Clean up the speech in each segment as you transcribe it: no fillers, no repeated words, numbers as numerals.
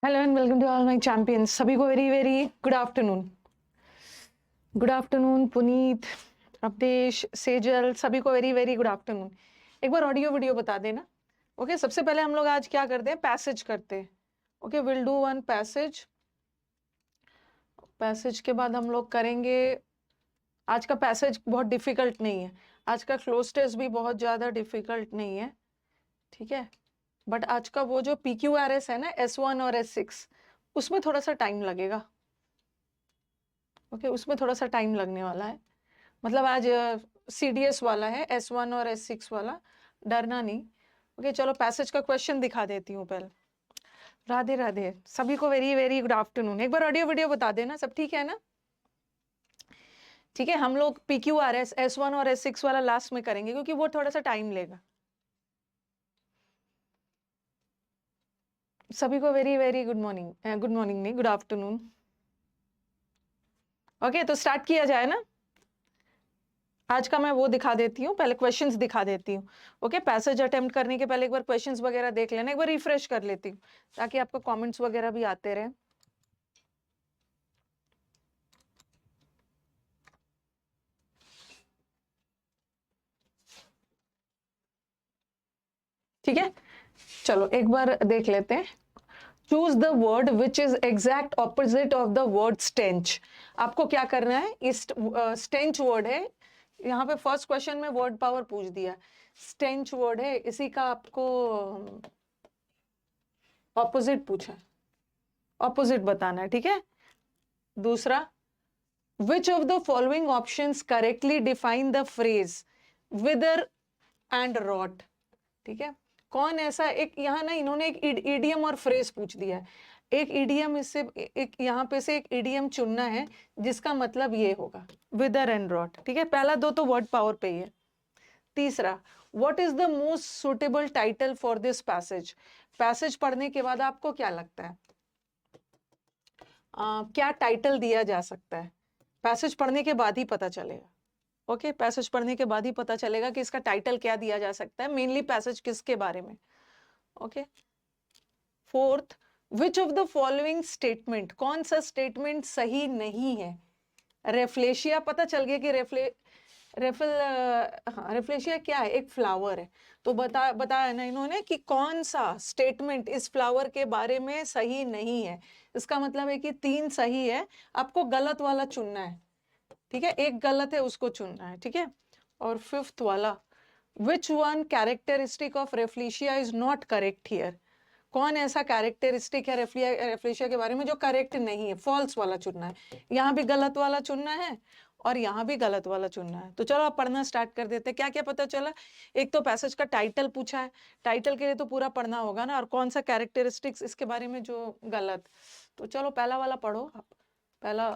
Hello and welcome to all my champions. सभी को very very good afternoon. Good afternoon Puneet, Avdhesh, Sejal, सभी को very very good afternoon. एक बार audio video बता देना। ओके, सबसे पहले हम लोग आज क्या करते हैं, पैसेज करते हैं। Okay, will do one passage. Passage के बाद हम लोग करेंगे, आज का पैसेज बहुत डिफिकल्ट नहीं है, आज का क्लोज टेस्ट भी बहुत ज़्यादा डिफिकल्ट नहीं है, ठीक है। बट आज का वो जो PQRS है ना, S1 और S6, उसमें थोड़ा सा टाइम लगेगा। ओके, उसमें थोड़ा सा टाइम लगने वाला है। मतलब आज CDS वाला है, S1 और S6 वाला, डरना नहीं। ओके, चलो पैसेज का क्वेश्चन दिखा देती हूँ पहले। राधे राधे, सभी को वेरी वेरी गुड आफ्टरनून। एक बार ऑडियो वीडियो बता देना, सब ठीक है ना? ठीक है, हम लोग PQRS S1 और S6 वाला लास्ट में करेंगे क्योंकि वो थोड़ा सा टाइम लेगा। सभी को very very good morning, good morning नहीं, गुड आफ्टरनून। ओके, तो स्टार्ट किया जाए ना। आज का मैं वो दिखा देती हूँ, पहले क्वेश्चंस दिखा देती हूँ। ओके, पैसेज अटेम्प्ट करने के पहले एक बार क्वेश्चंस वगैरह देख लेना, एक बार रिफ्रेश कर लेती हूँ ताकि आपको कमेंट्स वगैरह भी आते रहे। ठीक है, चलो एक बार देख लेते हैं। Choose the word which is exact opposite of the word stench. आपको क्या करना है, इस स्टेंच वर्ड है, यहाँ पे फर्स्ट क्वेश्चन में वर्ड पावर पूछ दिया, स्टेंच वर्ड है, इसी का आपको ऑपोजिट पूछा है, ऑपोजिट बताना है, ठीक है। दूसरा, which of the following options correctly define the phrase wither and rot. ठीक है, कौन ऐसा एक, यहाँ ना इन्होंने एक इडियम और फ्रेज पूछ दिया है। एक इडियम, इससे एक यहाँ पे से एक इडियम चुनना है जिसका मतलब ये होगा, विदर एंड रॉट। ठीक है, पहला दो तो वर्ड पावर पे ही है। तीसरा, what is the most suitable title for this passage. Passage पढ़ने के बाद आपको क्या लगता है, क्या टाइटल दिया जा सकता है? पैसेज पढ़ने के बाद ही पता चलेगा। ओके, पैसेज पढ़ने के बाद ही पता चलेगा कि इसका टाइटल क्या दिया जा सकता है, मेनली पैसेज किसके बारे में। Okay, fourth, which of the following statement, कौन सा स्टेटमेंट सही नहीं है। रेफ्लेशिया, पता चल गया कि रेफ्लेशिया क्या है, एक फ्लावर है। तो बताया ना इन्होंने कि कौन सा स्टेटमेंट इस फ्लावर के बारे में सही नहीं है। इसका मतलब है कि 3 सही है, आपको गलत वाला चुनना है। ठीक है, एक गलत है उसको चुनना है, ठीक है। और फिफ्थ वाला, which one characteristic of rafflesia is not correct here. कौन ऐसा कैरेक्टरिस्टिक है रेफ्लेशिया के बारे में जो करेक्ट नहीं है, फॉल्स वाला चुनना है। यहाँ भी गलत वाला चुनना है और यहाँ भी गलत वाला चुनना है। तो चलो आप पढ़ना स्टार्ट कर देते हैं। क्या क्या पता चला, एक तो पैसेज का टाइटल पूछा है, टाइटल के लिए तो पूरा पढ़ना होगा ना, और कौन सा कैरेक्टरिस्टिक्स इसके बारे में जो गलत। तो चलो पहला वाला पढ़ो आप। पहला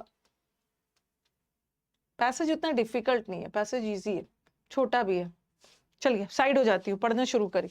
पैसेज उतना डिफिकल्ट नहीं है, पैसेज इजी है, छोटा भी है। चलिए साइड हो जाती हूँ, पढ़ना शुरू करिए।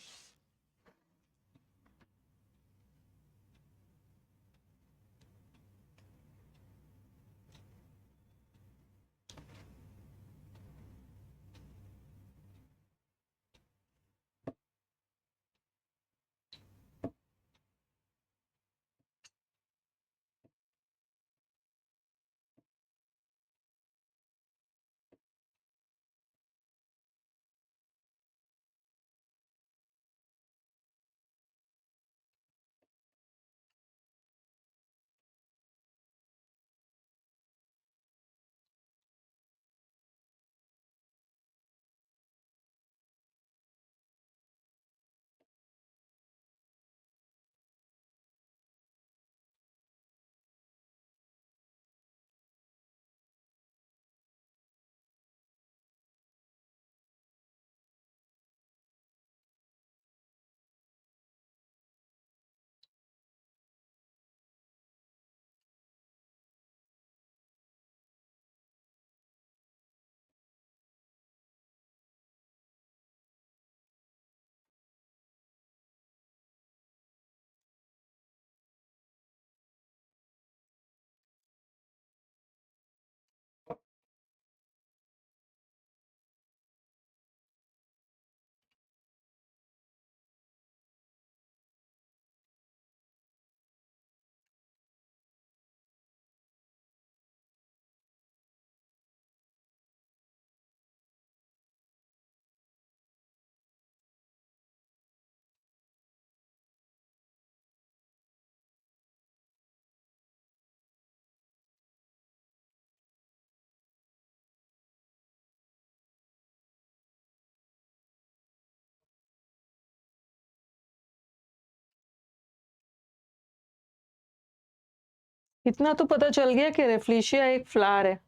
इतना तो पता चल गया कि रेफ्लिशिया एक फ्लावर है।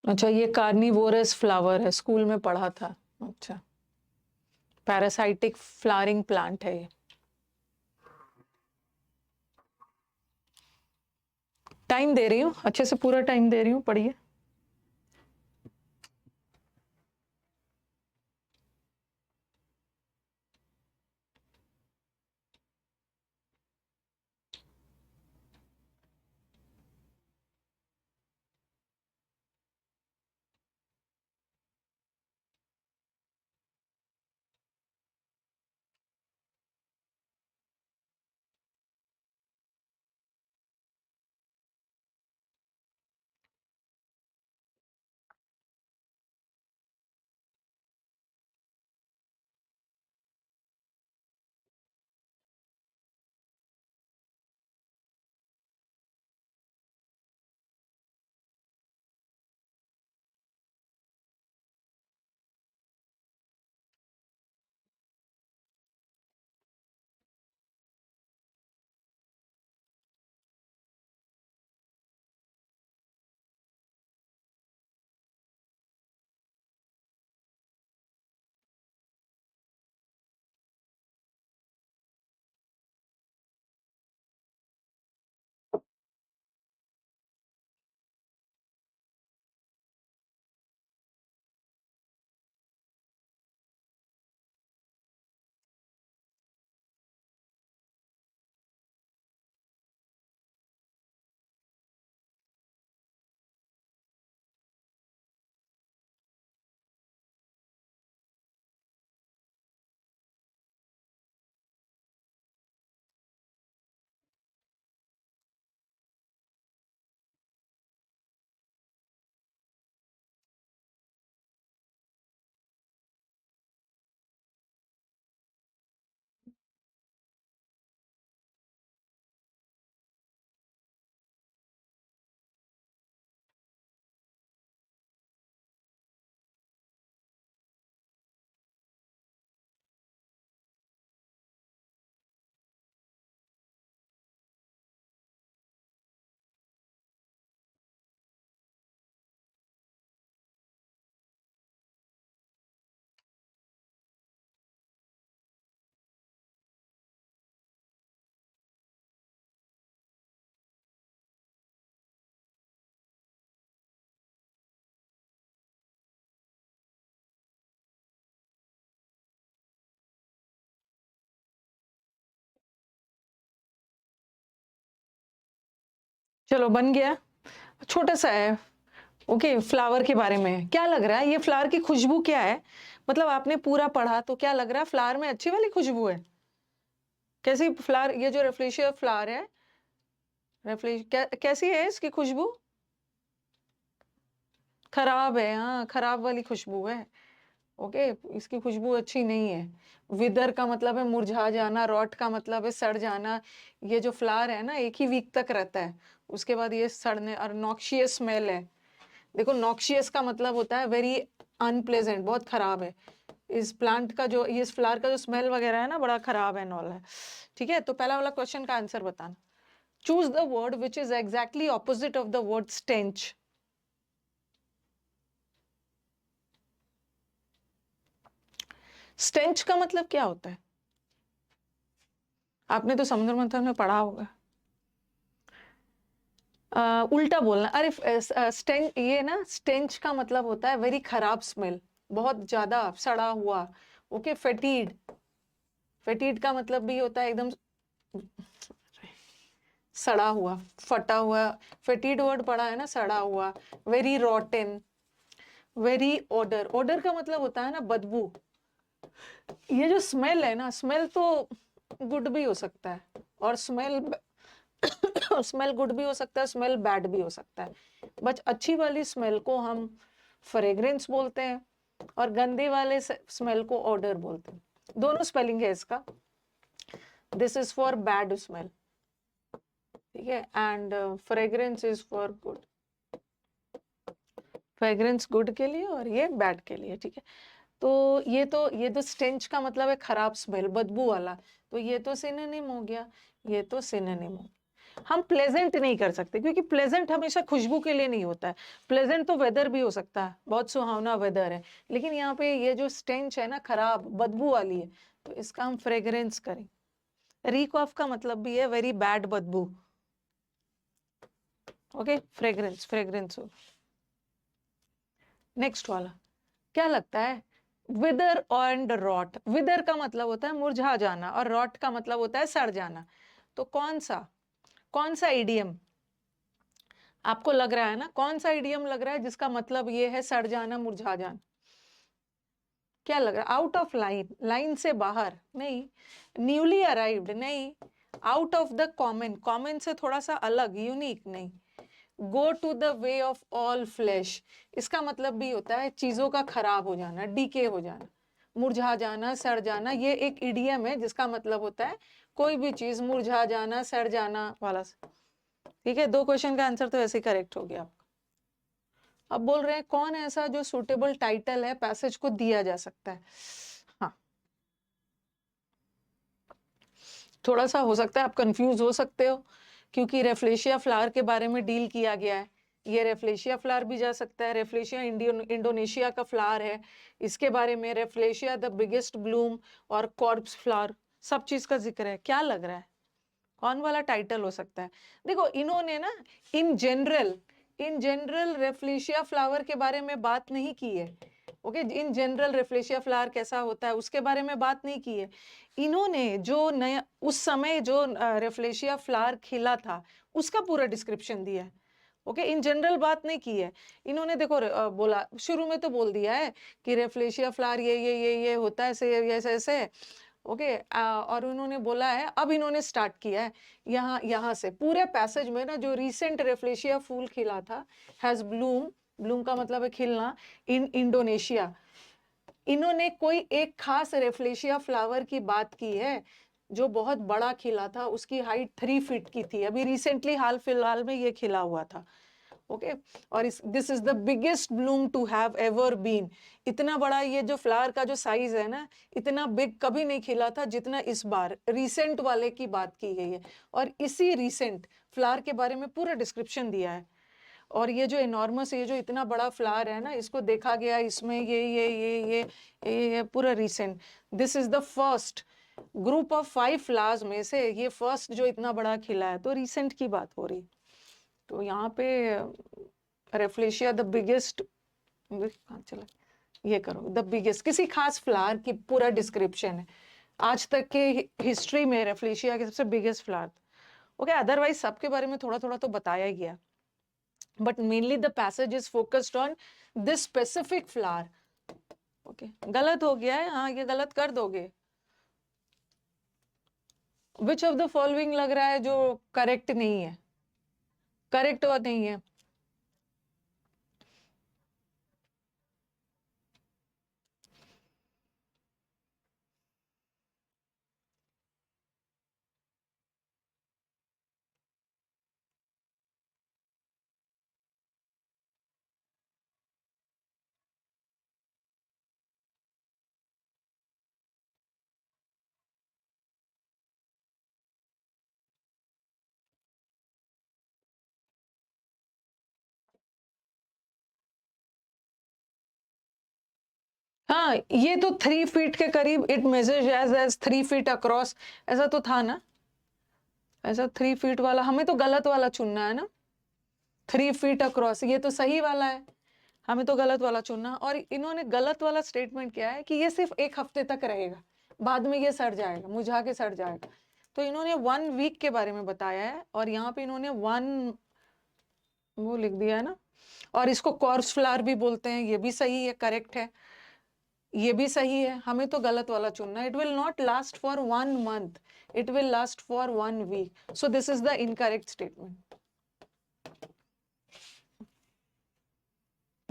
अच्छा, ये कार्निवोरस फ्लावर है, स्कूल में पढ़ा था। अच्छा, पैरासाइटिक फ्लावरिंग प्लांट है ये। टाइम दे रही हूँ, अच्छे से पूरा टाइम दे रही हूँ, पढ़िए। चलो, बन गया। छोटा सा है। ओके, फ्लावर के बारे में क्या लग रहा है? ये फ्लावर की खुशबू क्या है? मतलब आपने पूरा पढ़ा तो क्या लग रहा है, फ्लावर में अच्छी वाली खुशबू है? कैसी फ्लावर, ये जो रेफ्लेशिया फ्लावर है, कैसी है इसकी खुशबू? खराब है, हाँ, खराब वाली खुशबू है। ओके, इसकी खुशबू अच्छी नहीं है। विदर का मतलब है मुरझा जाना, रॉट का मतलब है सड़ जाना। ये जो फ्लावर है ना, एक ही वीक तक रहता है, उसके बाद ये सड़ने, और नॉक्शियस स्मेल है। देखो, नॉक्शियस का मतलब होता है वेरी अनप्लेजेंट, बहुत खराब है। इस प्लांट का जो, इस फ्लावर का जो स्मेल वगैरह है ना, बड़ा खराब है, नॉल है। ठीक है, तो पहला वाला क्वेश्चन का आंसर बताना। Choose the word which is exactly opposite of the word stench. Stench का मतलब क्या होता है? आपने तो समुद्र मंथन में पढ़ा होगा। उल्टा बोलना। अरे, स्टेंच, ये ना, स्टेंच का मतलब होता है वेरी खराब स्मेल, बहुत ज्यादा सड़ा हुआ। ओके, फेटीड, फेटीड का मतलब भी होता है एकदम सड़ा हुआ, फटा हुआ। फेटीड वर्ड पढ़ा है ना, सड़ा हुआ। Very rotten, very odour, odour का मतलब होता है ना बदबू। ये जो स्मेल है ना, स्मेल तो गुड भी हो सकता है, और स्मेल स्मेल गुड भी हो सकता है, स्मेल बैड भी हो सकता है। बट अच्छी वाली स्मेल को हम फ्रेग्रेंस बोलते हैं और गंदे वाले स्मेल को ऑडर बोलते हैं। दोनों स्पेलिंग है इसका। This is for bad smell, ठीक है, and fragrance is for good. Fragrance good के लिए और ये बैड के लिए, ठीक है। ये तो स्टेंच का मतलब है खराब स्मेल, बदबू वाला, तो ये तो सिनोनिम हो गया, ये तो सिनोनिम हो। हम प्लेजेंट नहीं कर सकते क्योंकि प्लेजेंट हमेशा खुशबू के लिए नहीं होता है। प्लेजेंट तो वेदर भी हो सकता है, बहुत सुहावना वेदर है, लेकिन यहाँ पे ये जो स्टेंच है ना, खराब बदबू वाली है, तो इसका हम फ्रेग्रेंस करें। रीक ऑफ का मतलब भी है वेरी बैड बदबू। ओके, फ्रेग्रेंस, फ्रेग्रेंस हो। नेक्स्ट वाला क्या लगता है? विदर एंड रॉट। विदर का मतलब होता है मुरझा जाना और रॉट का मतलब होता है सड़ जाना। तो कौन सा इडियम आपको लग रहा है ना, कौन सा इडियम लग रहा है जिसका मतलब ये है सड़ जाना, मुरझा जाना? क्या लग रहा है? आउट ऑफ लाइन, लाइन से बाहर नहीं, न्यूली अराइव्ड नहीं, out of the common, common से थोड़ा सा अलग, यूनिक नहीं, go to the way of all flash, इसका मतलब भी होता है चीजों का खराब हो जाना, डीके हो जाना, मुरझा जाना, सड़ जाना। ये एक इडियम है जिसका मतलब होता है कोई भी चीज मुरझा जाना, सड़ जाना वाला। ठीक है, 2 क्वेश्चन का आंसर तो ऐसे ही करेक्ट हो गया। अब बोल रहे हैं कौन ऐसा जो सुटेबल टाइटल है पैसेज को दिया जा सकता है। हाँ, थोड़ा सा हो सकता है आप कंफ्यूज हो सकते हो क्योंकि रेफ्लेशिया फ्लावर के बारे में डील किया गया है। ये रेफ्लेशिया फ्लावर भी जा सकता है, रेफ्लेशिया इंडोनेशिया का फ्लावर है, इसके बारे में रेफ्लेशिया द बिगेस्ट ब्लूम और कॉर्प्स फ्लावर, सब चीज का जिक्र है। क्या लग रहा है कौन वाला टाइटल हो सकता है? देखो इन्होंने ना इन जनरल रेफ्लेशिया फ्लावर के बारे में बात नहीं की है। Okay, in general rafflesia flower कैसा होता है उसके बारे में बात नहीं की है। इन्होंने जो नया उस समय जो रेफ्लेशिया फ्लावर खिला था उसका पूरा डिस्क्रिप्शन दिया है। ओके, इन जनरल बात नहीं की है इन्होंने। देखो बोला शुरू में तो बोल दिया है कि रेफ्लेशिया फ्लावर ये होता है, ऐसे ऐसे। ओके, और उन्होंने बोला है, अब इन्होंने स्टार्ट किया है यहाँ से पूरे पैसेज में ना, जो रिसेंट रेफ्लेशिया फूल खिला था, हैज ब्लूम, ब्लूम का मतलब है खिलना, इन इंडोनेशिया। इन्होंने कोई एक खास रेफ्लेशिया फ्लावर की बात की है जो बहुत बड़ा खिला था, उसकी हाइट 3 फीट की थी, अभी रिसेंटली हाल फिलहाल में ये खिला हुआ था। ओके, और this is the biggest bloom to have ever been. इतना बड़ा ये जो फ्लावर का जो साइज है ना, इतना बिग कभी नहीं खिला था जितना इस बार रिसेंट वाले की बात की गई है। और इसी रिसेंट फ्लावर के बारे में पूरा डिस्क्रिप्शन दिया है। और ये जो एनॉर्मस, ये जो इतना बड़ा फ्लावर है ना, इसको देखा गया इसमें ये पूरा recent. This is the first group of 5 flowers में से ये फर्स्ट जो इतना बड़ा खिला है, तो रिसेंट की बात हो रही। तो यहाँ पे रेफ्लेशिया द बिगेस्ट, कहाँ चला, ये करो, द बिगेस्ट, किसी खास फ्लावर की पूरा डिस्क्रिप्शन है। आज तक के हिस्ट्री में रेफ्लेशिया के सबसे बिगेस्ट फ्लावर। ओके, अदरवाइज सबके बारे में थोड़ा थोड़ा तो बताया ही गया, but mainly the passage is focused on this specific flower. Okay, गलत हो गया है, हाँ ये गलत कर दोगे। विच ऑफ द फॉलोइंग लग रहा है जो करेक्ट नहीं है, करेक्ट और नहीं है? हाँ, ये तो 3 फीट के करीब, it measures as 3 feet across, ऐसा तो था ना, ऐसा 3 फीट वाला, हमें तो गलत वाला चुनना है ना। 3 फीट अक्रॉस ये तो सही वाला है, हमें तो गलत वाला चुनना। और इन्होंने गलत वाला स्टेटमेंट किया है कि ये सिर्फ 1 हफ्ते तक रहेगा, बाद में ये सड़ जाएगा, मुरझा के सड़ जाएगा। तो इन्होंने 1 वीक के बारे में बताया है और यहाँ पे इन्होंने 1 वो लिख दिया है ना। और इसको कॉर्प्स फ्लावर भी बोलते हैं, ये भी सही है, करेक्ट है। ये भी सही है, हमें तो गलत वाला चुनना है। It will not last for 1 month, it will last for 1 week, so this is the incorrect statement.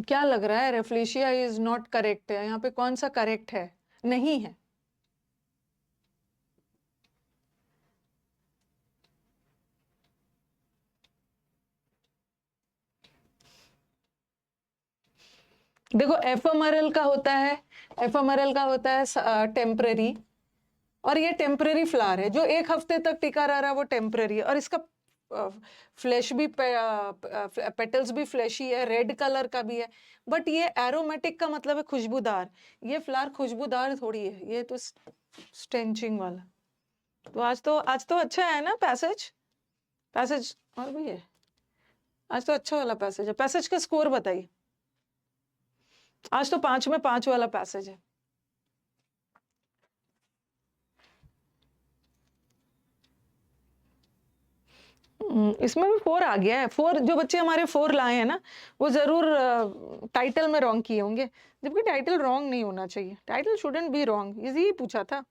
क्या लग रहा है? रेफ्लेशिया इज नॉट करेक्ट है, यहाँ पे कौन सा करेक्ट है? नहीं है। देखो एफेमरल का होता है, एफेमरल का होता है टेम्पररी, और ये टेम्पररी फ्लावर है जो 1 हफ्ते तक टिका रह रहा है, वो टेम्पररी है। और इसका फ्लैश भी पेटल्स भी फ्लैशी है, रेड कलर का भी है। बट ये एरोमेटिक का मतलब है खुशबूदार, ये फ्लावर खुशबूदार थोड़ी है, ये तो स्टेंचिंग वाला। तो आज तो अच्छा है ना पैसेज, पैसेज और भी है, आज तो अच्छा वाला पैसेज है। पैसेज का स्कोर बताइए। आज तो 5 में 5 वाला पैसेज है। इसमें भी 4 आ गया है। 4 जो बच्चे हमारे 4 लाए हैं ना, वो जरूर टाइटल में रॉन्ग किए होंगे, जबकि टाइटल रॉन्ग नहीं होना चाहिए, title shouldn't be wrong, easy पूछा था।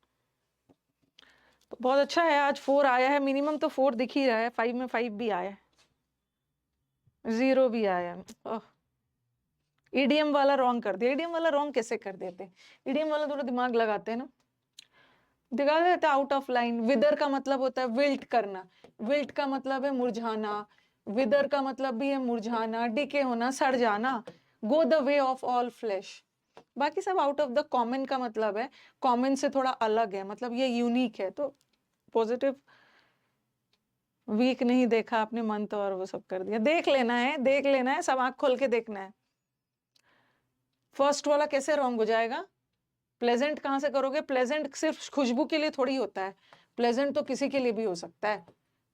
तो बहुत अच्छा है, आज 4 आया है, मिनिमम तो 4 दिख ही रहा है। 5 में 5 भी आया है, 0 भी आया है। ईडीएम वाला रॉन्ग कर दिया। ईडीएम वाला रॉन्ग कैसे कर देते? ईडीएम वाला थोड़ा दिमाग लगाते हैं ना, दिखा देते आउट ऑफ लाइन। विदर का मतलब होता है विल्ट करना, विल्ट का मतलब है मुरझाना, विदर का मतलब भी है मुरझाना, डिके होना, सड़ जाना, go the way of all flesh. बाकी सब आउट ऑफ द कॉमन का मतलब है कॉमन से थोड़ा अलग है, मतलब ये यूनिक है। तो पॉजिटिव, वीक नहीं देखा आपने मंथ और वो सब कर दिया। देख लेना है, देख लेना है, सब आंख खोल के देखना है। फर्स्ट वाला कैसे रॉन्ग हो जाएगा? प्लेजेंट कहाँ से करोगे? प्लेजेंट सिर्फ खुशबू के लिए थोड़ी होता है, प्लेजेंट तो किसी के लिए भी हो सकता है।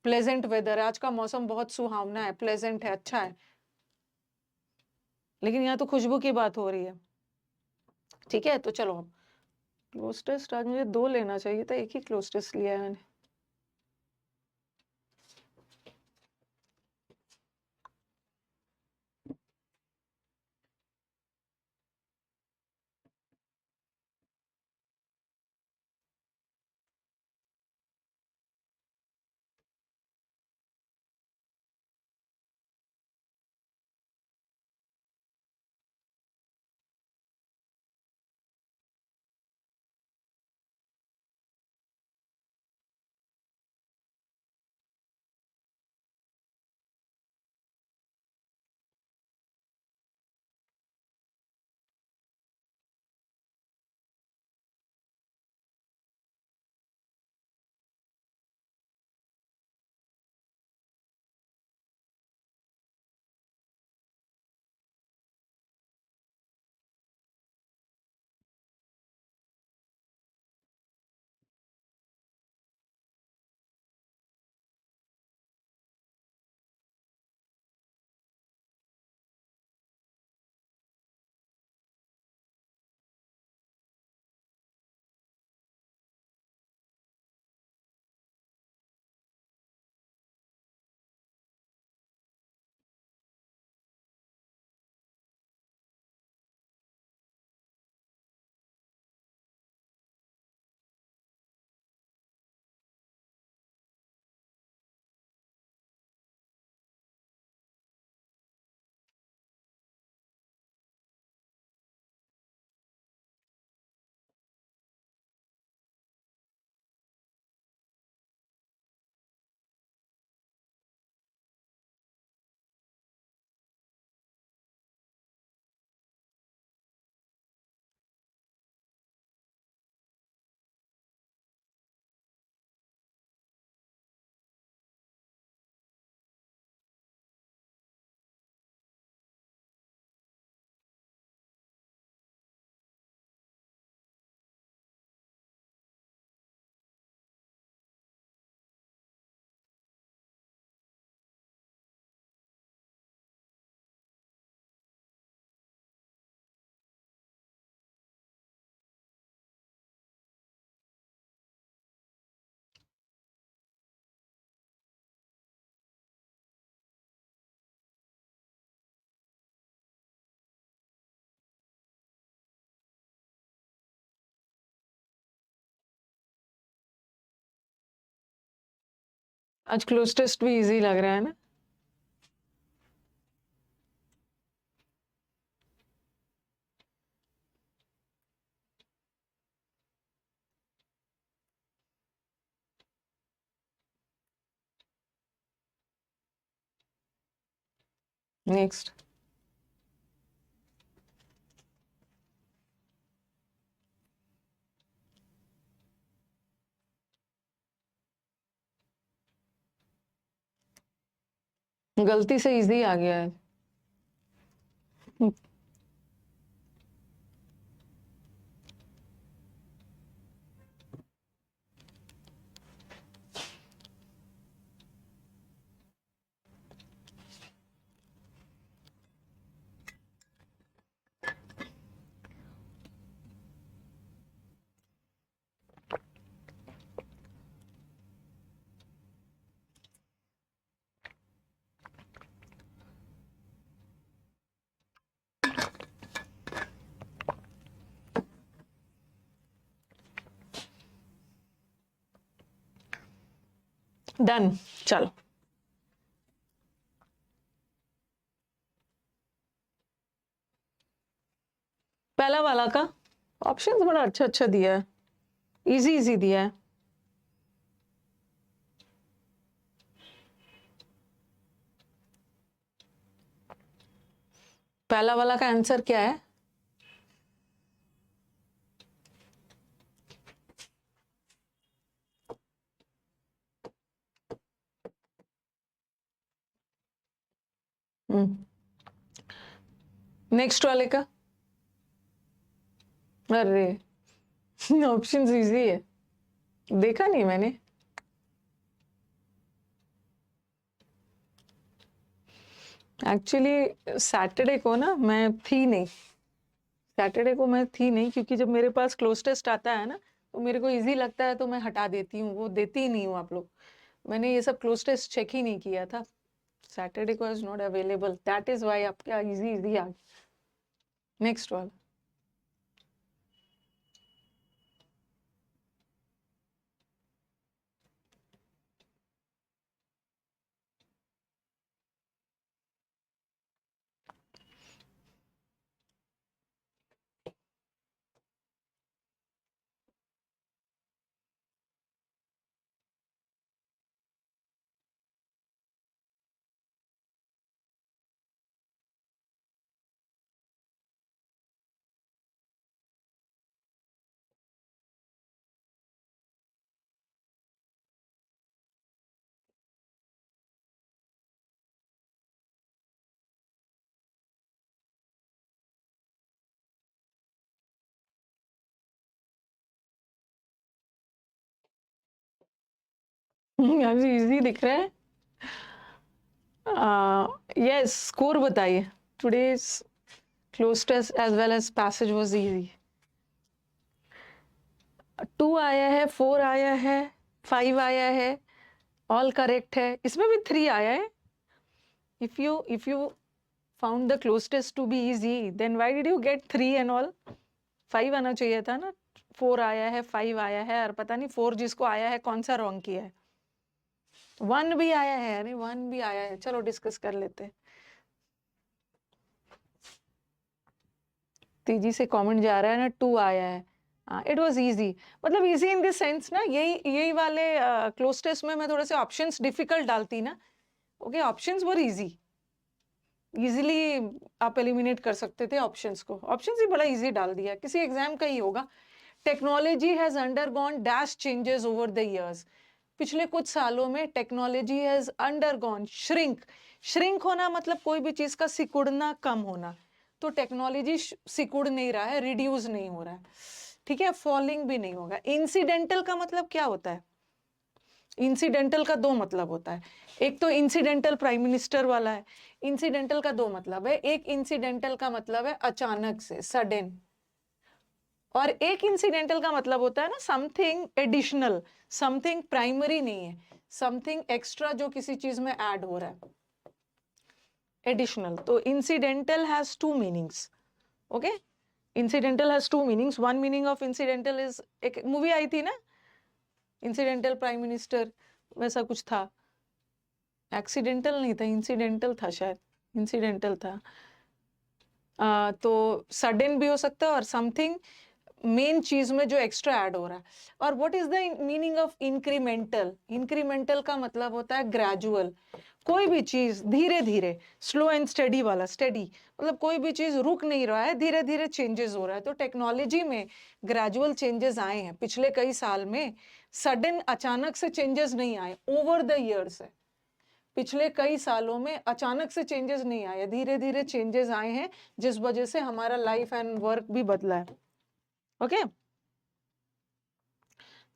प्लेजेंट वेदर है, आज का मौसम बहुत सुहावना है, प्लेजेंट है, अच्छा है, लेकिन यहाँ तो खुशबू की बात हो रही है। ठीक है, तो चलो क्लोज टेस्ट आज मुझे 2 लेना चाहिए था, एक ही क्लोज टेस्ट लिया है मैंने। आज क्लोज टेस्ट भी इजी लग रहा है ना? नेक्स्ट। गलती से इजी आ गया है। डन। चलो, पहला वाला का ऑप्शंस बड़ा अच्छा अच्छा दिया है, इजी इजी दिया है। पहला वाला का आंसर क्या है? नेक्स्ट वाले का? अरे ऑप्शंस इजी है, देखा नहीं मैंने। एक्चुअली सैटरडे को ना मैं थी नहीं, सैटरडे को मैं थी नहीं, क्योंकि जब मेरे पास क्लोज टेस्ट आता है ना तो मेरे को इजी लगता है तो मैं हटा देती हूँ, वो देती ही नहीं हूँ आप लोग। मैंने ये सब क्लोज टेस्ट चेक ही नहीं किया था, सैटरडे को is not available, that is why आपका इजी इजी आ। नेक्स्ट वाला। यहाँ से इजी दिख रहा है। यस, स्कोर बताइए। Today's cloze test as well as passage was easy. 2 आया है, 4 आया है, 5 आया है, ऑल करेक्ट है, इसमें भी 3 आया है। if you found the close test to be easy, then why did you get 3 and all? 5 आना चाहिए था ना। 4 आया है, 5 आया है, और पता नहीं 4 जिसको आया है कौन सा रॉन्ग किया है। 1 भी आया है, अरे 1 भी आया है, चलो डिस्कस कर लेते हैं। तेजी से कमेंट जा रहा है ना, 2 आया है। इट वाज इजी, मतलब इजी इन दिस सेंस ना, यही वाले क्लोज टेस्ट में मैं थोड़े से ऑप्शंस डिफिकल्ट डालती ना। Okay, options were easy, easily आप एलिमिनेट कर सकते थे ऑप्शंस को। ऑप्शंस ही बड़ा इजी डाल दिया, किसी एग्जाम का ही होगा। Technology has undergone dash changes over the years. पिछले कुछ सालों में technology has undergone shrink. Shrink होना मतलब कोई भी चीज का सिकुड़ना, कम होना। तो टेक्नोलॉजी सिकुड़ नहीं रहा है, रिड्यूस नहीं हो रहा है, ठीक है, फॉलिंग भी नहीं होगा। इंसिडेंटल का मतलब क्या होता है? इंसिडेंटल का 2 मतलब होता है। एक तो इंसिडेंटल प्राइम मिनिस्टर वाला है। इंसिडेंटल का 2 मतलब है, एक इंसिडेंटल का मतलब है अचानक से, सडन, और एक इंसिडेंटल का मतलब होता है ना समथिंग एडिशनल, समथिंग प्राइमरी नहीं है, समथिंग एक्स्ट्रा जो किसी चीज में ऐड हो रहा है, एडिशनल। तो incidental has 2 meanings. Okay, incidental has 2 meanings. One meaning of incidental is, एक मूवी आई थी ना इंसिडेंटल प्राइम मिनिस्टर, वैसा कुछ था। एक्सीडेंटल नहीं था, इंसिडेंटल था शायद, इंसिडेंटल था। तो सडन भी हो सकता है और समथिंग मेन चीज में जो एक्स्ट्रा ऐड हो रहा है। और what is the meaning of incremental? Incremental का मतलब होता है ग्रेजुअल। कोई भी चीज धीरे धीरे, स्लो एंड स्टडी वाला, स्टडी मतलब कोई भी चीज रुक नहीं रहा है, धीरे धीरे चेंजेस हो रहा है। तो टेक्नोलॉजी में ग्रेजुअल चेंजेस आए हैं पिछले कई साल में, सडन अचानक से चेंजेस नहीं आए, ओवर द इयर्स है। पिछले कई सालों में अचानक से चेंजेस नहीं आए, धीरे धीरे चेंजेस आए हैं, जिस वजह से हमारा लाइफ एंड वर्क भी बदला है। ओके,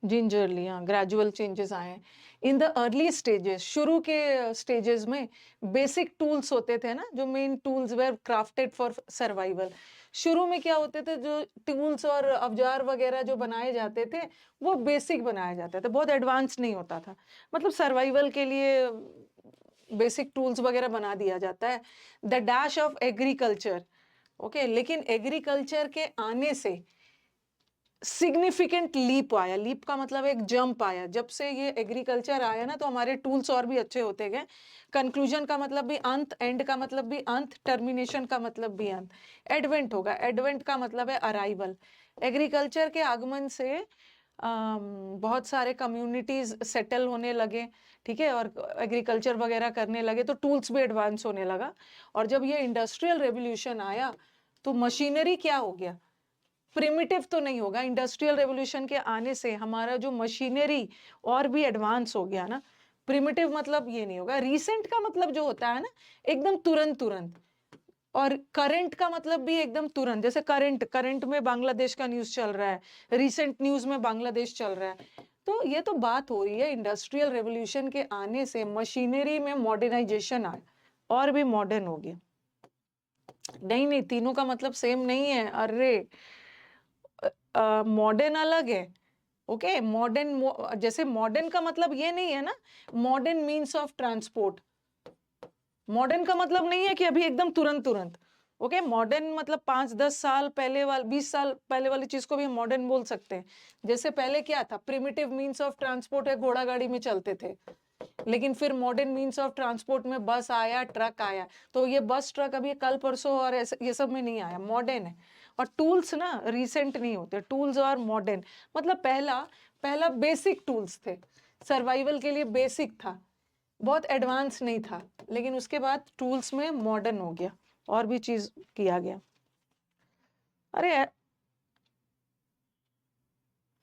जिंजरली, हाँ, ग्रेजुअल चेंजेस आए हैं। इन द अर्ली स्टेजेस, शुरू के स्टेजेस में बेसिक टूल्स होते थे ना, जो main tools were crafted for survival. शुरू में क्या होते थे, जो टूल्स और औजार वगैरह जो बनाए जाते थे वो बेसिक बनाए जाते थे, बहुत एडवांस नहीं होता था। मतलब सर्वाइवल के लिए बेसिक टूल्स वगैरह बना दिया जाता है। The dash of agriculture, okay, लेकिन एग्रीकल्चर के आने से सिग्निफिकेंट लीप आया। लीप का मतलब एक जंप आया। जब से ये एग्रीकल्चर आया ना, तो हमारे टूल्स और भी अच्छे होते गए। कंक्लूजन का मतलब भी अंत, एंड का मतलब भी अंत, टर्मिनेशन का मतलब भी अंत। एडवेंट होगा, एडवेंट का मतलब है अराइवल। एग्रीकल्चर के आगमन से बहुत सारे कम्युनिटीज सेटल होने लगे, ठीक है, और एग्रीकल्चर वगैरह करने लगे, तो टूल्स भी एडवांस होने लगा। और जब ये इंडस्ट्रियल रेवोल्यूशन आया तो मशीनरी क्या हो गया, प्रिमिटिव तो नहीं होगा। इंडस्ट्रियल रेवोल्यूशन के आने से हमारा जो मशीनरी और भी एडवांस हो गया ना। प्रिमिटिव मतलब ये नहीं होगा। रिसेंट का मतलब जो होता है ना, एकदम तुरंत तुरंत। और करंट का मतलब भी एकदम तुरंत, जैसे करंट, करंट में बांग्लादेश का न्यूज चल रहा है, रिसेंट न्यूज में बांग्लादेश चल रहा है। तो ये तो बात हो रही है इंडस्ट्रियल रेवोल्यूशन के आने से मशीनरी में मॉडर्नाइजेशन आया और भी मॉडर्न हो गया। नहीं नहीं, तीनों का मतलब सेम नहीं है। अरे, मॉडर्न अलग है, ओके। मॉडर्न, जैसे मॉडर्न का मतलब ये नहीं है ना, modern means of transport. Modern का मतलब नहीं है कि अभी एकदम तुरंत तुरंत, ओके। मॉडर्न मतलब 5-10 साल पहले वाले, 20 साल पहले वाली चीज को भी हम मॉडर्न बोल सकते हैं। जैसे पहले क्या था, प्रिमिटिव मीन्स ऑफ ट्रांसपोर्ट है, घोड़ा गाड़ी में चलते थे। लेकिन फिर मॉडर्न मीन्स ऑफ ट्रांसपोर्ट में बस आया, ट्रक आया। तो ये बस ट्रक अभी कल परसों और ऐसे ये सब में नहीं आया, मॉडर्न है। और टूल्स ना रिसेंट नहीं होते, टूल्स और मॉडर्न। मतलब पहला पहला बेसिक टूल्स थे, सर्वाइवल के लिए बेसिक था, बहुत एडवांस नहीं था। लेकिन उसके बाद टूल्स में मॉडर्न हो गया और भी चीज किया गया। अरे,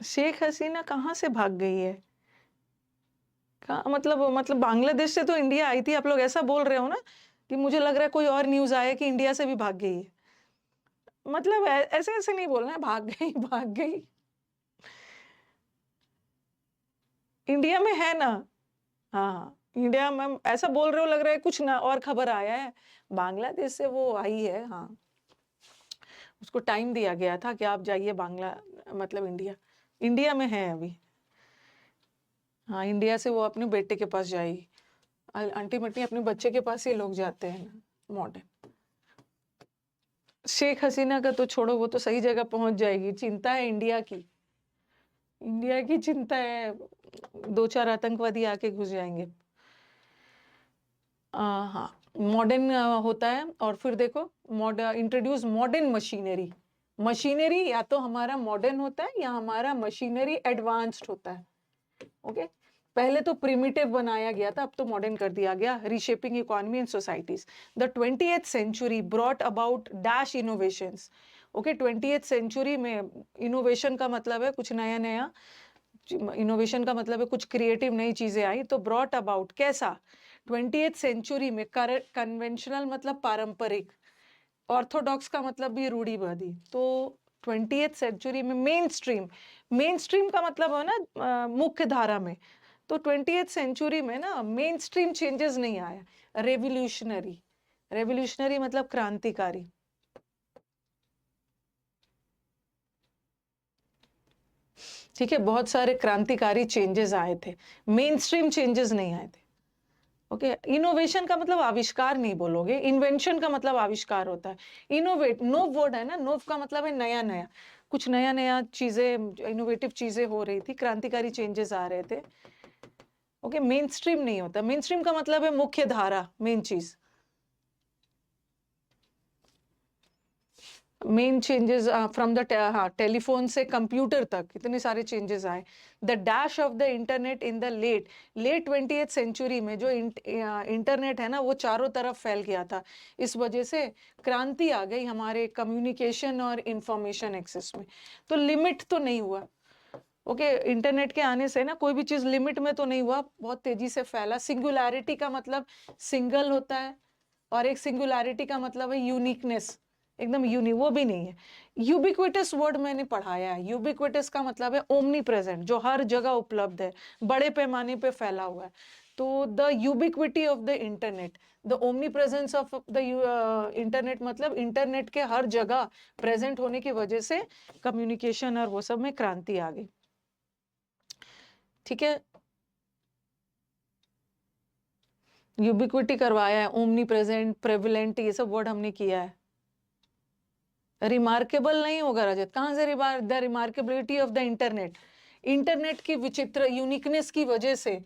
शेख हसीना कहाँ से भाग गई है? मतलब बांग्लादेश से तो इंडिया आई थी, आप लोग ऐसा बोल रहे हो ना, कि मुझे लग रहा है कोई और न्यूज आया कि इंडिया से भी भाग गई है। मतलब ऐसे ऐसे नहीं बोलना है, भाग गई भाग गई। इंडिया में है ना। हाँ हाँ, इंडिया में ऐसा बोल रहे हो, लग रहा है कुछ ना और खबर आया है। बांग्लादेश से वो आई है, हाँ। उसको टाइम दिया गया था कि आप जाइए बांग्ला, मतलब इंडिया, इंडिया में है अभी। हाँ, इंडिया से वो अपने बेटे के पास जाएगी। अल्टीमेटली अपने बच्चे के पास ही लोग जाते हैं ना, मॉडर्न। शेख हसीना का तो छोड़ो, वो तो सही जगह पहुंच जाएगी। चिंता है इंडिया की, इंडिया की चिंता है। 2-4 आतंकवादी आके घुस जाएंगे। हाँ, मॉडर्न होता है। और फिर देखो, इंट्रोड्यूस मॉडर्न मशीनरी। मशीनरी या तो हमारा मॉडर्न होता है या हमारा मशीनरी एडवांस्ड होता है, ओके। पहले तो प्रिमिटिव बनाया गया था, अब तो मॉडर्न कर दिया गया। Reshaping economy and societies. The 20th century brought about dash innovations, okay. 20th century में इनोवेशन का मतलब है कुछ नया नया, इनोवेशन का मतलब है कुछ क्रिएटिव नई चीजें आई। तो ब्रॉट अबाउट कैसा, 20th सेंचुरी में कन्वेंशनल मतलब पारंपरिक, ऑर्थोडॉक्स का मतलब भी रूढ़िवादी। तो 20th सेंचुरी में मेन स्ट्रीम, मेन स्ट्रीम का मतलब है ना मुख्य धारा में। तो 20th सेंचुरी में ना मेन स्ट्रीम चेंजेस नहीं आया, रेवोल्यूशनरी। रेवोल्यूशनरी मतलब क्रांतिकारी, ठीक है। बहुत सारे क्रांतिकारी चेंजेस आए थे, मेन स्ट्रीम चेंजेस नहीं आए थे, ओके। इनोवेशन का मतलब आविष्कार नहीं बोलोगे, इन्वेंशन का मतलब आविष्कार होता है। इनोवेट, नोव वर्ड है ना, नोव का मतलब है नया नया, कुछ नया नया चीजें, इनोवेटिव चीजें हो रही थी, क्रांतिकारी चेंजेस आ रहे थे। ओके, मेन स्ट्रीम नहीं होता। मेन स्ट्रीम का मतलब है मुख्य धारा, मेन चीज। Main changes from the telephone से कंप्यूटर तक इतने सारे चेंजेस आए। The dash of the internet in the late 20th century में जो इंटरनेट है ना, वो चारों तरफ फैल गया था। इस वजह से क्रांति आ गई हमारे कम्युनिकेशन और इंफॉर्मेशन एक्सेस में। तो लिमिट तो नहीं हुआ। ओके, इंटरनेट के आने से ना कोई भी चीज लिमिट में तो नहीं हुआ, बहुत तेजी से फैला। सिंगुलैरिटी का मतलब सिंगल होता है, और एक सिंगुलैरिटी का मतलब है यूनिकनेस, एकदम वो भी नहीं है। यूबिक्विटस वर्ड मैंने पढ़ाया है। यूबिक्विटस का मतलब है ओमनी प्रेजेंट, जो हर जगह उपलब्ध है, बड़े पैमाने पे फैला हुआ है। तो the ubiquity of the internet, the omni presence of the internet, मतलब इंटरनेट के हर जगह प्रेजेंट होने की वजह से कम्युनिकेशन और वो सब में क्रांति आ गई। ठीक है, यूबिक्विटी करवाया है, ओमनी प्रेजेंट, प्रेविलेंट, ये सब वर्ड हमने किया है। रिमार्केबल नहीं होगा रजत, कहां से the remarkability of the internet, internet की विचित्र यूनिकनेस की वजह से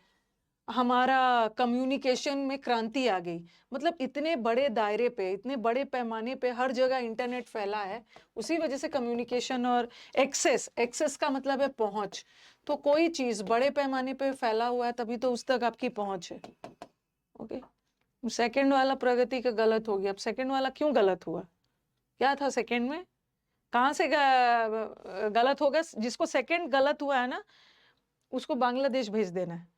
हमारा कम्युनिकेशन में क्रांति आ गई। मतलब इतने बड़े दायरे पे, इतने बड़े पैमाने पे हर जगह इंटरनेट फैला है, उसी वजह से कम्युनिकेशन और एक्सेस का मतलब है पहुंच। तो कोई चीज बड़े पैमाने पे फैला हुआ है तभी तो उस तक आपकी पहुंच है। ओके, सेकंड वाला प्रगति का गलत हो गया। अब सेकंड वाला क्यों गलत हुआ, क्या था सेकंड में, कहां से गलत होगा? जिसको सेकंड गलत हुआ है ना, उसको बांग्लादेश भेज देना है।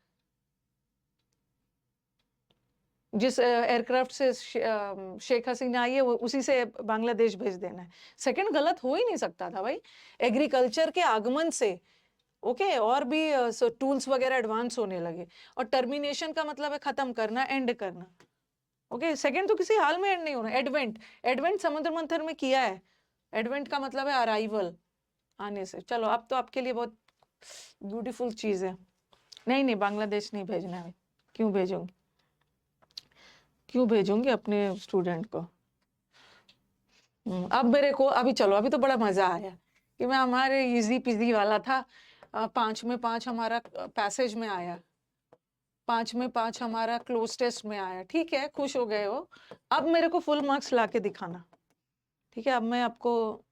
जिस एयरक्राफ्ट से शेख हसीना आई है, वो उसी से बांग्लादेश भेज देना है। सेकंड गलत हो ही नहीं सकता था भाई, एग्रीकल्चर के आगमन से ओके और भी टूल्स वगैरह एडवांस होने लगे। और टर्मिनेशन का मतलब है खत्म करना, एंड करना। ओके, सेकंड तो किसी हाल में एंड नहीं होना। एडवेंट, एडवेंट समुद्र मंथन में किया है। एडवेंट का मतलब है अराइवल, आने से। चलो, अब तो आपके लिए बहुत ब्यूटीफुल चीज है। नहीं नहीं, बांग्लादेश नहीं भेजना है। क्यों भेजूंगी, क्यों भेजूंगी अपने स्टूडेंट को। अब मेरे को अभी, चलो अभी तो बड़ा मजा आया कि मैं, हमारे इजी पिजी वाला था। 5 में 5 हमारा पैसेज में आया, 5 में 5 हमारा क्लोज टेस्ट में आया। ठीक है, खुश हो गए हो। अब मेरे को फुल मार्क्स ला के दिखाना। ठीक है, अब मैं आपको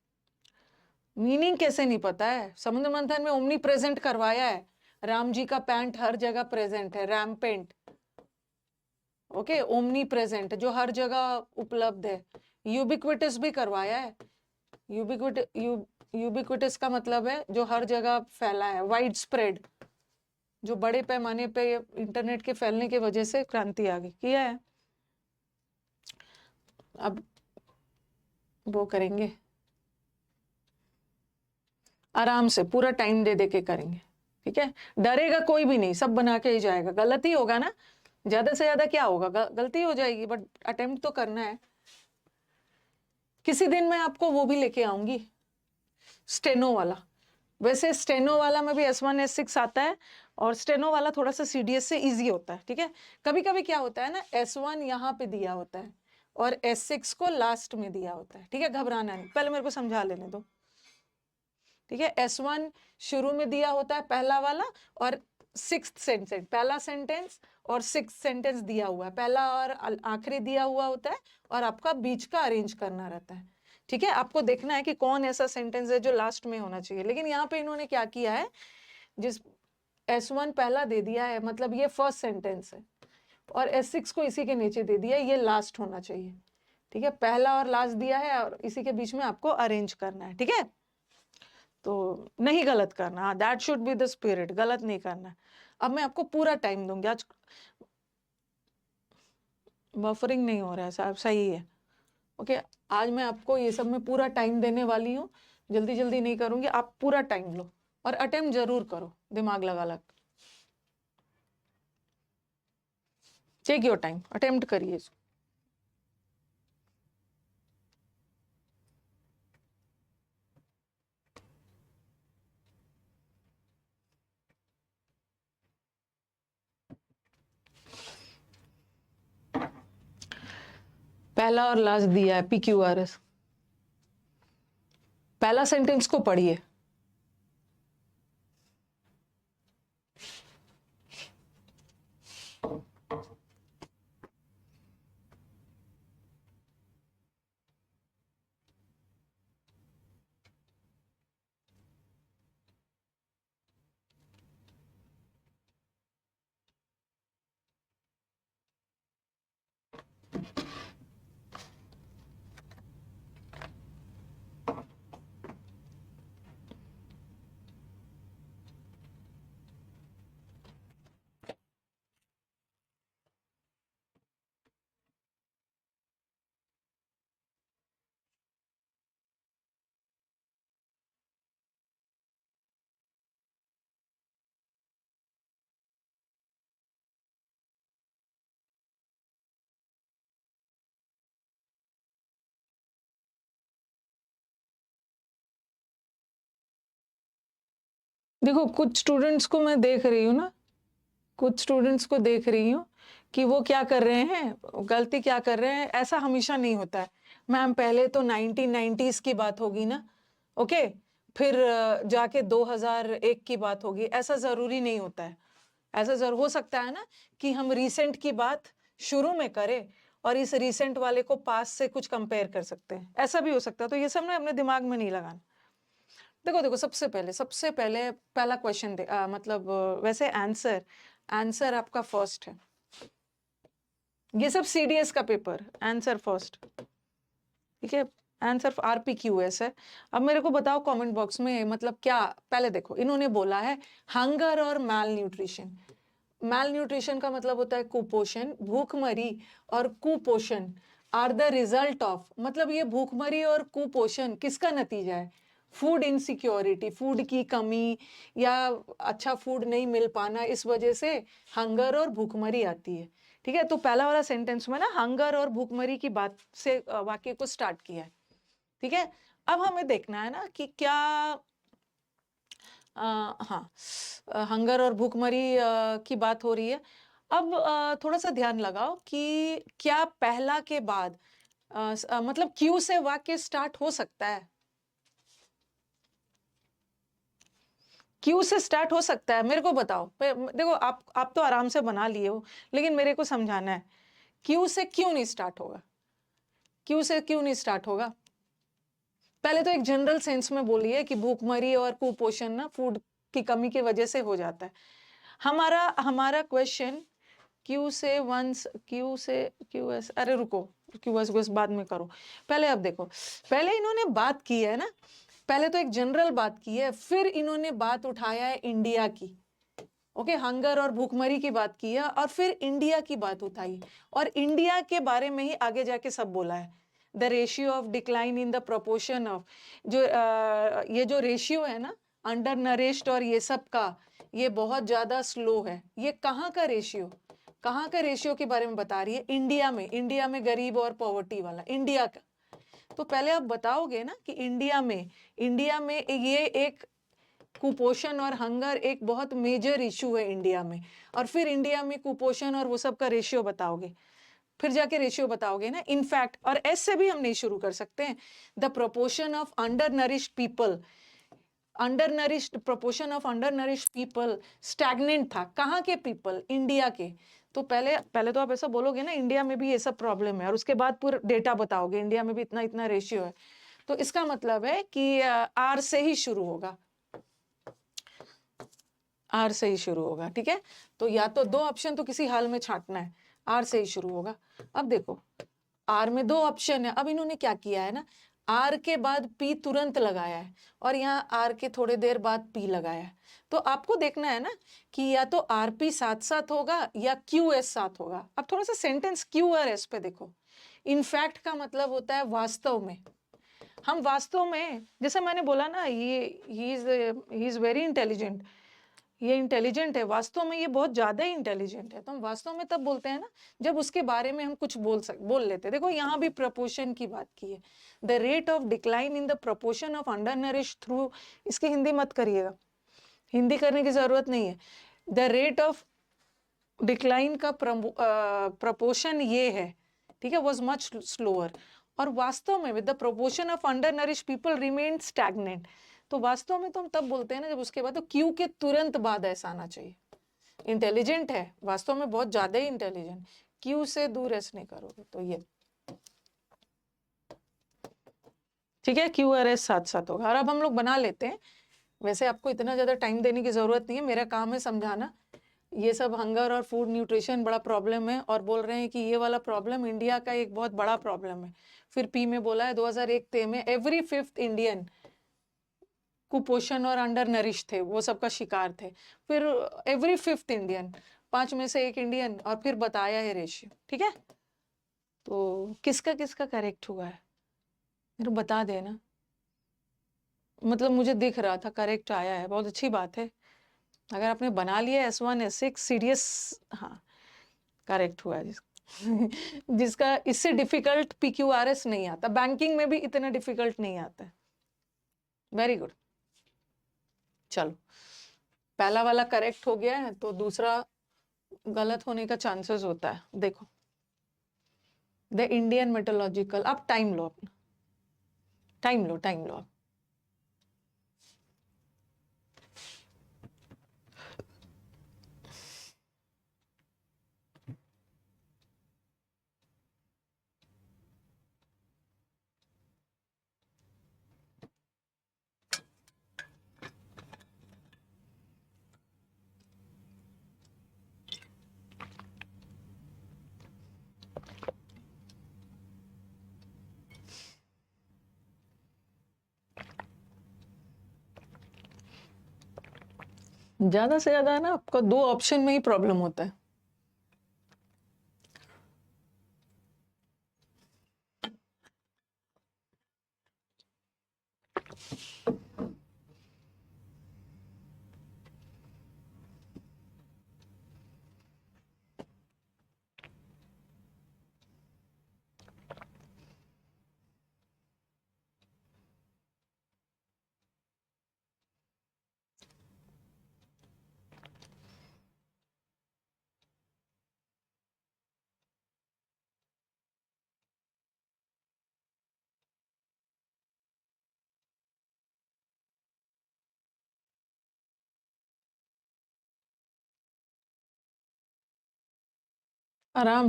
मीनिंग कैसे नहीं पता है। समुद्र मंथन में ओमनी प्रेजेंट करवाया है, राम जी का पैंट हर जगह प्रेजेंट है, rampant. Okay, omnipresent जो हर जगह उपलब्ध है। यूबिक्विटस भी करवाया है। यूबिक्विटस का मतलब है जो हर जगह फैला है, वाइड स्प्रेड, जो बड़े पैमाने पे इंटरनेट के फैलने की वजह से क्रांति आ गई, किया है। अब वो करेंगे आराम से, पूरा टाइम दे दे के करेंगे। ठीक है, डरेगा कोई भी नहीं, सब बना के ही जाएगा। गलती होगा ना, ज्यादा से ज्यादा क्या होगा, गलती हो जाएगी, बट अटेम्प्ट तो करना है। किसी दिन मैं आपको वो भी लेके आऊंगी, स्टेनो वाला। वैसे स्टेनो वाला में भी S1 S6 आता है, और स्टेनो वाला थोड़ा सा CDS से इजी होता है। ठीक है, कभी कभी क्या होता है ना, S1 यहाँ पे दिया होता है और S6 को लास्ट में दिया होता है। ठीक है, घबराना नहीं, पहले मेरे को समझा लेने दो। ठीक है, S1 शुरू में दिया होता है पहला वाला, और 6th सेंटेंस, पहला सेंटेंस और 6th सेंटेंस दिया हुआ है, पहला और आखिरी दिया हुआ होता है, और आपका बीच का अरेंज करना रहता है। ठीक है, आपको देखना है कि कौन ऐसा सेंटेंस है जो लास्ट में होना चाहिए। लेकिन यहाँ पे इन्होंने क्या किया है, जिस S1 पहला दे दिया है, मतलब ये फर्स्ट सेंटेंस है, और S6 को इसी के नीचे दे दिया है, ये लास्ट होना चाहिए। ठीक है, पहला और लास्ट दिया है, और इसी के बीच में आपको अरेंज करना है। ठीक है, तो नहीं गलत करना, that should be the spirit, गलत नहीं करना। अब मैं आपको पूरा टाइम दूंगी आज। बफरिंग नहीं हो रहा है साहब, सही है। ओके, आज मैं आपको ये सब में पूरा टाइम देने वाली हूँ, जल्दी जल्दी नहीं करूंगी। आप पूरा टाइम लो और अटेम्प्ट जरूर करो, दिमाग लगा लग। टेक योर टाइम, अटेम्प्ट करिए इसको। पहला और लास्ट दिया है PQRS। पहला सेंटेंस को पढ़िए। देखो कुछ स्टूडेंट्स को मैं देख रही हूँ ना, कुछ स्टूडेंट्स को देख रही हूँ कि वो क्या कर रहे हैं, गलती क्या कर रहे हैं। ऐसा हमेशा नहीं होता है मैम। पहले तो 1990s की बात होगी ना, ओके, फिर जाके 2001 की बात होगी, ऐसा जरूरी नहीं होता है। ऐसा जरूर हो सकता है ना कि हम रिसेंट की बात शुरू में करें और इस रिसेंट वाले को पास से कुछ कंपेयर कर सकते हैं, ऐसा भी हो सकता है। तो ये सब ना अपने दिमाग में नहीं लगाना। देखो देखो, सबसे पहले पहला क्वेश्चन मतलब वैसे आंसर आंसर आपका फर्स्ट है। ये सब सीडीएस का पेपर, आंसर फर्स्ट, ठीक है। आंसर आरपीक्यूएस है। अब मेरे को बताओ कमेंट बॉक्स में, मतलब क्या, पहले देखो इन्होंने बोला है हंगर और माल न्यूट्रिशन। माल न्यूट्रिशन का मतलब होता है कुपोषण, भूखमरी और कुपोषण आर द रिजल्ट ऑफ, मतलब ये भूखमरी और कुपोषण किसका नतीजा है? फूड इनसिक्योरिटी, फूड की कमी या अच्छा फूड नहीं मिल पाना, इस वजह से हंगर और भूखमरी आती है, ठीक है। तो पहला वाला सेंटेंस में ना हंगर और भूखमरी की बात से वाक्य को स्टार्ट किया है, ठीक है। अब हमें देखना है ना कि क्या हाँ, हंगर और भूखमरी की बात हो रही है। अब थोड़ा सा ध्यान लगाओ कि क्या पहला के बाद मतलब क्यू से वाक्य स्टार्ट हो सकता है? क्यू से स्टार्ट हो सकता है, मेरे को बताओ। देखो आप तो आराम से बना लिए हो, लेकिन मेरे को समझाना है क्यू से क्यों नहीं स्टार्ट होगा। क्यू से क्यों नहीं स्टार्ट होगा? पहले तो एक जनरल सेंस में बोलिए कि भूखमरी और कुपोषण ना फूड की कमी की वजह से हो जाता है। हमारा हमारा क्वेश्चन क्यू से वंस, क्यू से क्यू एस, अरे रुको, क्यू एस बाद में करो। पहले अब देखो, पहले इन्होंने बात की है ना, पहले तो एक जनरल बात की है, फिर इन्होंने बात उठाया है इंडिया की, ओके। हंगर और भूखमरी की बात की है और फिर इंडिया की बात उठाई, और इंडिया के बारे में ही आगे जाके सब बोला है। The ratio of decline in the proportion of, जो ये जो रेशियो है ना अंडर नरिश्ड और ये सब का, ये बहुत ज्यादा स्लो है। ये कहाँ का रेशियो, कहाँ का रेशियो के बारे में बता रही है? इंडिया में, इंडिया में गरीब और पॉवर्टी वाला इंडिया का। तो पहले आप बताओगे ना कि इंडिया में ये एक कुपोषण और हंगर एक बहुत मेजर इशू है इंडिया में, और फिर इंडिया में कुपोषण और वो सब का रेशियो बताओगे, फिर जाके रेशियो बताओगे ना। इनफैक्ट, और एस से भी हम नहीं शुरू कर सकते हैं। The proportion of under nourished people, under nourished, proportion of under nourished people stagnant था। कहाँ के पीपल? इंडिया के। तो पहले पहले तो आप ऐसा बोलोगे ना इंडिया में भी ये सब प्रॉब्लम है, और उसके बाद पूरा डेटा बताओगे इंडिया में भी इतना इतना रेशियो है। तो इसका मतलब है कि आर से ही शुरू होगा, आर से ही शुरू होगा, ठीक है। तो या तो दो ऑप्शन तो किसी हाल में छांटना है, आर से ही शुरू होगा। अब देखो आर में दो ऑप्शन है। अब इन्होंने क्या किया है ना, आर के बाद पी तुरंत लगाया है और यहाँ आर के थोड़े देर बाद पी लगाया है। तो आपको देखना है ना कि या तो आर पी साथ साथ होगा या क्यू एस साथ होगा। अब थोड़ा सा सेंटेंस क्यू और एस पे देखो। इनफैक्ट का मतलब होता है वास्तव में। हम वास्तव में, जैसे मैंने बोला ना, ये ही इज वेरी इंटेलिजेंट, ये इंटेलिजेंट है, वास्तव में ये बहुत ज्यादा ही इंटेलिजेंट है। तो हम वास्तव में तब बोलते हैं ना जब उसके बारे में हम कुछ बोल लेते हैं। देखो यहाँ भी प्रपोर्शन की बात की है, the rate of decline in the proportion of under nourish through, इसकी हिंदी मत करिएगा, हिंदी करने की जरूरत नहीं है। द रेट ऑफ डिक्लाइन का प्रपोर्शन ये है, ठीक है, वॉज मच स्लोअर। और वास्तव में with the proportion of under nourish people remain stagnant. तो वास्तव में तो हम तब बोलते हैं ना जब उसके बाद, तो क्यू के तुरंत बाद ऐसा आना चाहिए। इंटेलिजेंट है, वास्तव में बहुत ज्यादा ही इंटेलिजेंट, क्यू से दूर ऐसे नहीं करोगे। तो ये ठीक है, क्यू और एस साथ साथ होगा। और अब हम लोग बना लेते हैं। वैसे आपको इतना ज्यादा टाइम देने की जरूरत नहीं है, मेरा काम है समझाना। ये सब हंगर और फूड न्यूट्रिशन बड़ा प्रॉब्लम है, और बोल रहे हैं कि ये वाला प्रॉब्लम इंडिया का एक बहुत बड़ा प्रॉब्लम है। फिर पी में बोला है 2001 में एवरी फिफ्थ इंडियन कुपोषण और अंडर नरिश थे, वो सबका शिकार थे। फिर एवरी फिफ्थ इंडियन, 5 में से 1 इंडियन, और फिर बताया है रेशियो, ठीक है। तो किसका किसका करेक्ट हुआ है मेरे को बता देना। मतलब मुझे दिख रहा था करेक्ट आया है, बहुत अच्छी बात है। अगर आपने बना लिया S1 S6 सीडीएस, हाँ करेक्ट हुआ है। जिसका इससे डिफिकल्ट PQRS नहीं आता, बैंकिंग में भी इतना डिफिकल्ट नहीं आता है। Very good. चलो पहला वाला करेक्ट हो गया है तो दूसरा गलत होने का चांसेस होता है। देखो, द इंडियन मेट्रोलॉजिकल, आप टाइम लो, अपना टाइम लो, टाइम लो आप। ज्यादा से ज्यादा ना आपको दो ऑप्शन में ही प्रॉब्लम होता है। आराम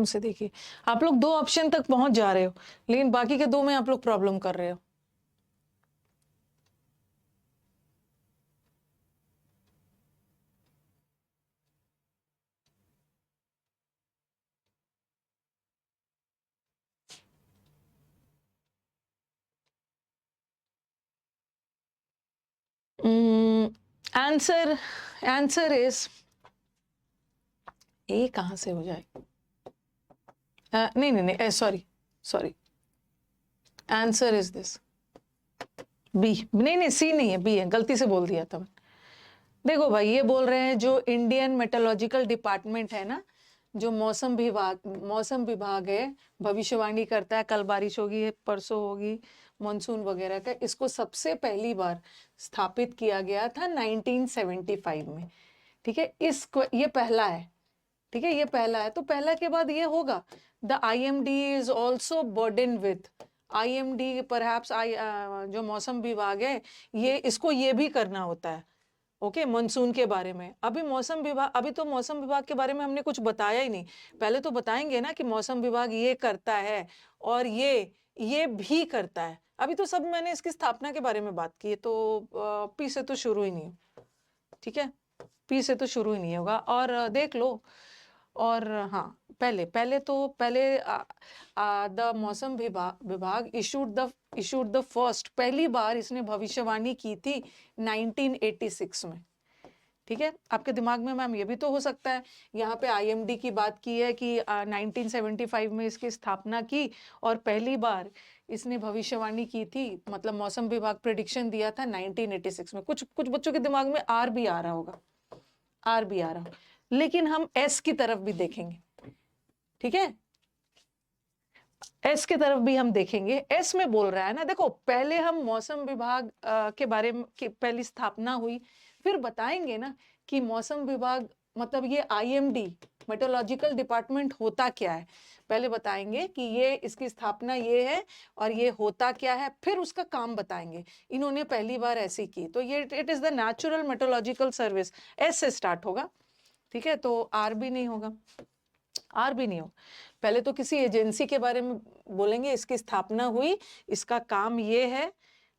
से देखिए, आप लोग दो ऑप्शन तक पहुंच जा रहे हो, लेकिन बाकी के दो में आप लोग प्रॉब्लम कर रहे हो। आंसर आंसर इज ए, कहां से हो जाए, नहीं नहीं नहीं, sorry sorry, answer is this B. नहीं नहीं, सी नहीं है, बी है, गलती से बोल दिया था मैं। देखो भाई, ये बोल रहे हैं जो इंडियन मेट्रोलॉजिकल डिपार्टमेंट है ना, जो मौसम विभाग है, भविष्यवाणी करता है कल बारिश होगी, परसों होगी, मानसून वगैरह का, इसको सबसे पहली बार स्थापित किया गया था 1975 में। ठीक है, ये पहला है। ठीक है, ये पहला है, तो पहला के बाद ये होगा। The IMD is also burden with IMD, perhaps जो मौसम विभाग है, इसको ये भी करना होता है। ओके, मानसून के बारे में अभी तो मौसम विभाग के बारे में हमने कुछ बताया ही नहीं। पहले तो बताएंगे ना कि मौसम विभाग ये करता है और ये भी करता है। अभी तो सब मैंने इसकी स्थापना के बारे में बात की है, तो पी से तो शुरू ही नहीं। ठीक है, पी से तो शुरू ही नहीं होगा। और देख लो, और हाँ, पहले द मौसम विभाग इशूड द फर्स्ट, पहली बार इसने भविष्यवाणी की थी 1986 में। ठीक है, आपके दिमाग में मैम ये भी तो हो सकता है, यहाँ पे IMD की बात की है कि 1975 में इसकी स्थापना की और पहली बार इसने भविष्यवाणी की थी, मतलब मौसम विभाग प्रेडिक्शन दिया था 1986 में। कुछ कुछ बच्चों के दिमाग में आर भी आ रहा होगा, आर भी आ रहा होगा, लेकिन हम एस की तरफ भी देखेंगे। ठीक है, एस की तरफ भी हम देखेंगे। एस में बोल रहा है ना, देखो पहले हम मौसम विभाग के बारे में की पहली स्थापना हुई, फिर बताएंगे ना कि मौसम विभाग मतलब ये IMD मेट्रोलॉजिकल डिपार्टमेंट होता क्या है। पहले बताएंगे कि ये इसकी स्थापना ये है और ये होता क्या है, फिर उसका काम बताएंगे। इन्होंने पहली बार ऐसी की, तो ये it is the natural meteorological service, S से स्टार्ट होगा। ठीक है, तो आर भी नहीं होगा, आर भी नहीं हो। पहले तो किसी एजेंसी के बारे में बोलेंगे, इसकी स्थापना हुई, इसका काम ये है।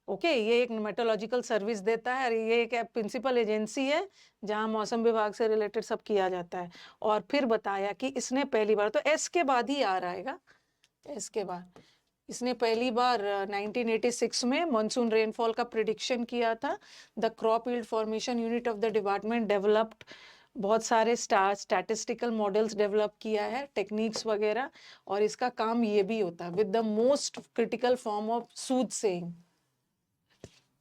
ओके, ये एक मेट्रोलॉजिकल सर्विस देता है, ये एक प्रिंसिपल एजेंसी है जहां मौसम विभाग से रिलेटेड सब किया जाता है। और फिर बताया कि इसने पहली बार, तो एस के बाद ही आ आएगा, एस के बाद इसने पहली बार 1986 में मानसून रेनफॉल का प्रिडिक्शन किया था। The crop yield formation unit of the department developed, बहुत सारे स्टैटिस्टिकल मॉडल्स डेवलप किया है, टेक्निक्स वगैरह। और इसका काम ये भी होता है with the most critical form of Sood saying.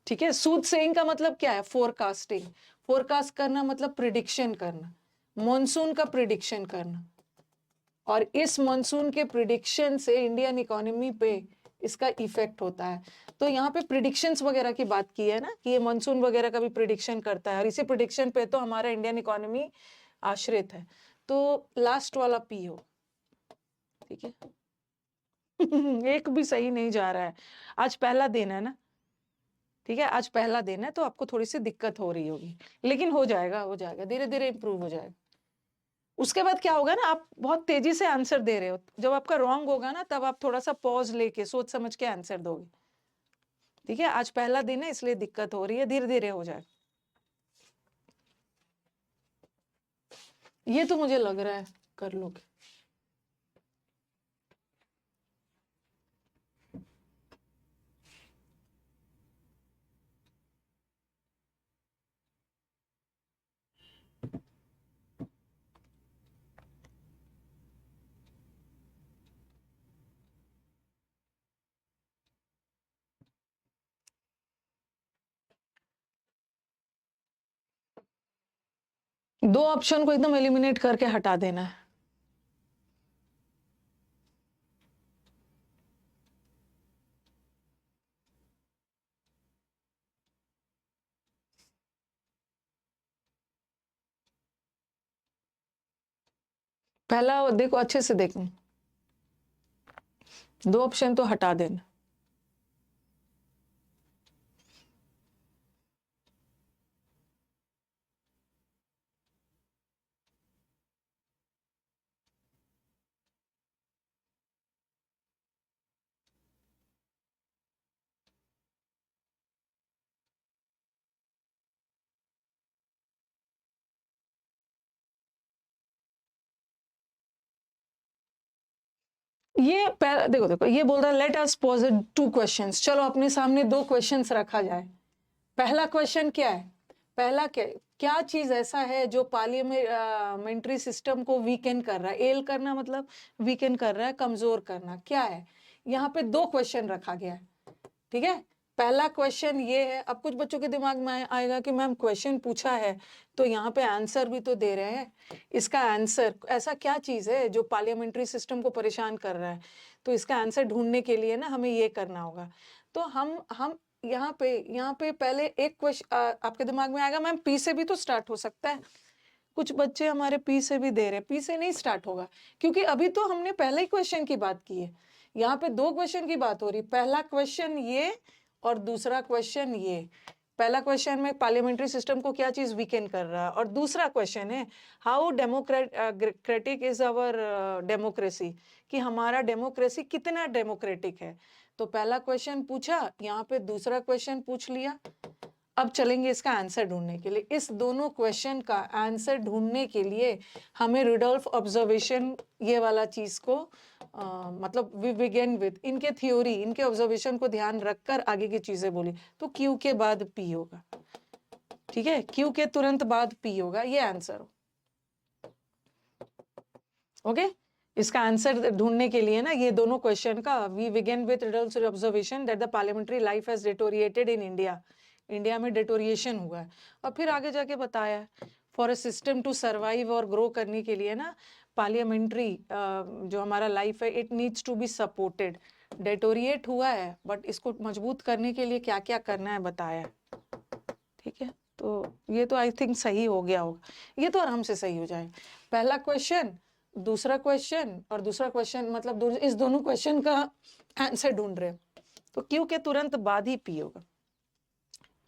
ठीक है, सूद सेइंग का मतलब क्या है? फोरकास्टिंग। फोरकास्ट करना मतलब प्रिडिक्शन करना, मॉनसून का प्रिडिक्शन करना। और इस मॉनसून के प्रिडिक्शन से इंडियन इकोनॉमी पे इसका इफेक्ट होता है। तो यहाँ पे प्रिडिक्शंस वगैरह की बात की है ना, कि ये मानसून वगैरह का भी प्रिडिक्शन करता है, और इसी प्रिडिक्शन पे तो हमारा इंडियन इकोनॉमी आश्रित है। तो लास्ट वाला पी हो, ठीक है। एक भी सही नहीं जा रहा है। आज पहला दिन है ना, ठीक है, आज पहला दिन है, तो आपको थोड़ी सी दिक्कत हो रही होगी, लेकिन हो जाएगा, हो जाएगा, धीरे धीरे इंप्रूव हो जाएगा। उसके बाद क्या होगा ना, आप बहुत तेजी से आंसर दे रहे हो, जब आपका रॉन्ग होगा ना, तब आप थोड़ा सा पॉज लेके सोच समझ के आंसर दोगे, ठीक है। आज पहला दिन है इसलिए दिक्कत हो रही है, धीरे धीरे हो जाएगा। ये तो मुझे लग रहा है कर लोगे। दो ऑप्शन को एकदम एलिमिनेट करके हटा देना है। पहला देखो, अच्छे से देखो, दो ऑप्शन तो हटा देना। ये देखो देखो, ये बोल रहा है लेट अस पोज 2 क्वेश्चंस। चलो अपने सामने 2 क्वेश्चंस रखा जाए। पहला क्वेश्चन क्या है? पहला क्या चीज ऐसा है जो पार्लियामेंट्री सिस्टम को वीकेन कर रहा है? एल करना मतलब वीकेन कर रहा है, कमजोर करना, क्या है? यहाँ पे 2 क्वेश्चन रखा गया है, ठीक है। पहला क्वेश्चन ये है, अब कुछ बच्चों के दिमाग में आएगा कि मैम क्वेश्चन पूछा है तो यहाँ पे आंसर भी तो दे रहे हैं, इसका आंसर ऐसा क्या चीज है जो पार्लियामेंट्री सिस्टम को परेशान कर रहा है? तो इसका आंसर ढूंढने के लिए ना हमें ये करना होगा। तो हम यहाँ पे पहले एक क्वेश्चन आपके दिमाग में आएगा, मैम पी से भी तो स्टार्ट हो सकता है। कुछ बच्चे हमारे पी से भी दे रहे हैं, पी से नहीं स्टार्ट होगा, क्योंकि अभी तो हमने पहले ही क्वेश्चन की बात की है। यहाँ पे 2 क्वेश्चन की बात हो रही, पहला क्वेश्चन ये और दूसरा क्वेश्चन ये। पहला क्वेश्चन में पार्लियामेंट्री सिस्टम को क्या चीज वीकेन कर रहा है, और दूसरा क्वेश्चन है how democratic is our democracy, कि हमारा डेमोक्रेसी कितना डेमोक्रेटिक है। तो पहला क्वेश्चन पूछा, यहाँ पे दूसरा क्वेश्चन पूछ लिया। अब चलेंगे इसका आंसर ढूंढने के लिए। इस दोनों क्वेश्चन का आंसर ढूंढने के लिए हमें रुडोल्फ ऑब्जर्वेशन ये वाला चीज को मतलब वी बिगिन विद इनके थ्योरी, इनके ऑब्जर्वेशन को ध्यान रखकर आगे की चीजें बोली। तो क्यू के बाद पी होगा, ठीक है, क्यू के तुरंत बाद पी होगा, ये आंसर हो। ओके, इसका आंसर ढूंढने के लिए ना ये दोनों क्वेश्चन का, we begin with Rudolph observation that the parliamentary life has deteriorated in India, India में डिटोरिएशन हुआ है। और फिर आगे जाके बताया है for a system to survive और ग्रो करने के लिए ना पार्लियामेंट्री जो हमारा लाइफ है it needs to be supported. Deteriorate हुआ है, बट इसको मजबूत करने के लिए क्या क्या करना है बताया है, ठीक है। तो ये तो आई थिंक सही हो गया होगा, ये तो आराम से सही हो जाएगा। पहला क्वेश्चन, दूसरा क्वेश्चन और दूसरा क्वेश्चन, मतलब इस दोनों क्वेश्चन का आंसर ढूंढ रहे हैं। तो क्यू के तुरंत बाद ही पी होगा।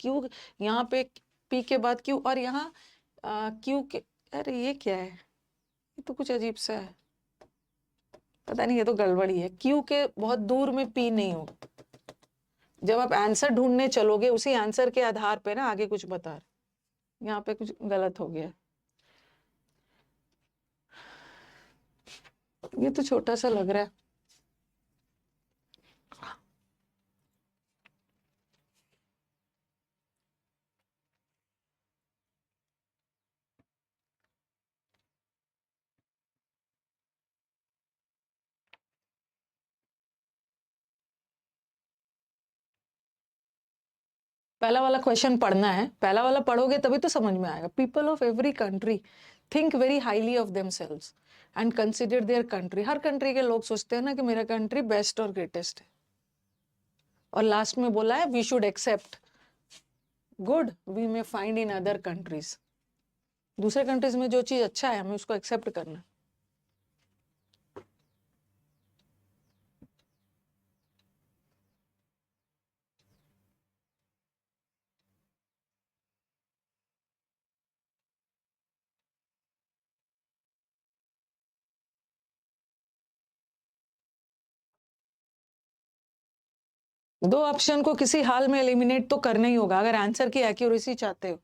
क्यू यहाँ पे पी के बाद क्यू, और यहाँ क्यू के, अरे ये क्या है, ये तो कुछ अजीब सा है, पता नहीं, ये तो गड़बड़ी है। क्यू के बहुत दूर में पी नहीं होगा। जब आप आंसर ढूंढने चलोगे उसी आंसर के आधार पे ना आगे कुछ बता रहे, यहाँ पे कुछ गलत हो गया। ये तो छोटा सा लग रहा है। पहला वाला क्वेश्चन पढ़ना है, पहला वाला पढ़ोगे तभी तो समझ में आएगा। People of every country think very highly of themselves and consider their country. Her country के लोग सोचते हैं ना कि मेरा कंट्री बेस्ट और ग्रेटेस्ट है। और लास्ट में बोला है we should accept good we may find in other countries. दूसरे कंट्रीज में जो चीज अच्छा है हमें उसको एक्सेप्ट करना। दो ऑप्शन को किसी हाल में एलिमिनेट तो करना ही होगा अगर आंसर की एक्यूरेसी चाहते हो।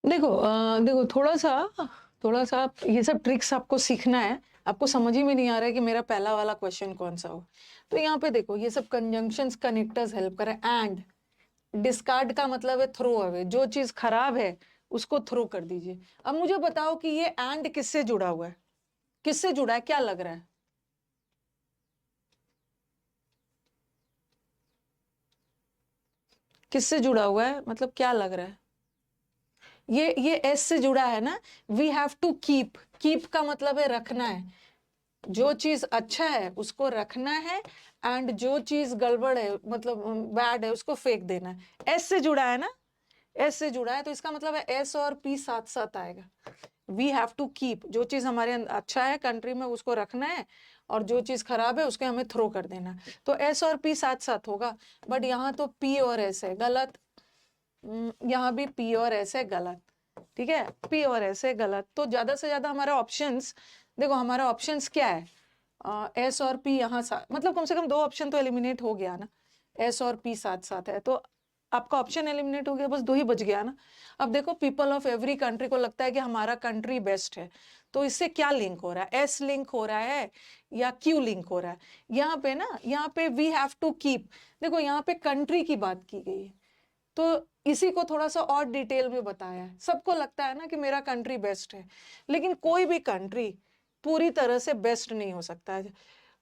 देखो देखो थोड़ा सा ये सब ट्रिक्स आपको सीखना है। आपको समझ ही में नहीं आ रहा है कि मेरा पहला वाला क्वेश्चन कौन सा हो। तो यहाँ पे देखो ये सब कंजंक्शंस कनेक्टर्स हेल्प करें। एंड डिस्कार्ड का मतलब है थ्रो अवे, जो चीज खराब है उसको थ्रो कर दीजिए। अब मुझे बताओ कि ये एंड किससे जुड़ा हुआ है, किससे जुड़ा है, क्या लग रहा है? किससे जुड़ा हुआ है मतलब क्या लग रहा है? ये एस से जुड़ा है ना। We have to keep, keep का मतलब है रखना है। जो चीज अच्छा है उसको रखना है एंड जो चीज गड़बड़ है मतलब बैड है उसको फेंक देना है। एस से जुड़ा है ना, एस से जुड़ा है तो इसका मतलब है एस और पी साथ साथ आएगा। वी हैव टू कीप, जो चीज हमारे अच्छा है कंट्री में उसको रखना है और जो चीज खराब है उसके हमें थ्रो कर देना। तो एस और पी साथ साथ होगा। बट यहाँ तो पी और एस है, गलत। यहाँ भी पी और एस है, गलत। ठीक है, पी और एस है, गलत। तो ज्यादा से ज्यादा हमारा ऑप्शंस, देखो हमारा ऑप्शंस क्या है, एस और पी यहाँ साथ, मतलब कम से कम दो ऑप्शन तो एलिमिनेट हो गया ना। एस और पी साथ साथ है तो आपका ऑप्शन एलिमिनेट हो गया, बस दो ही बच गया ना। अब देखो पीपल ऑफ एवरी कंट्री को लगता है कि हमारा कंट्री बेस्ट है, तो इससे क्या लिंक हो रहा है? एस लिंक हो रहा है या क्यू लिंक हो रहा है? यहाँ पे ना, यहाँ पे वी हैव टू कीप, देखो यहाँ पे कंट्री की बात की गई है तो इसी को थोड़ा सा और डिटेल में बताया है। सबको लगता है ना कि मेरा कंट्री बेस्ट है, लेकिन कोई भी कंट्री पूरी तरह से बेस्ट नहीं हो सकता है।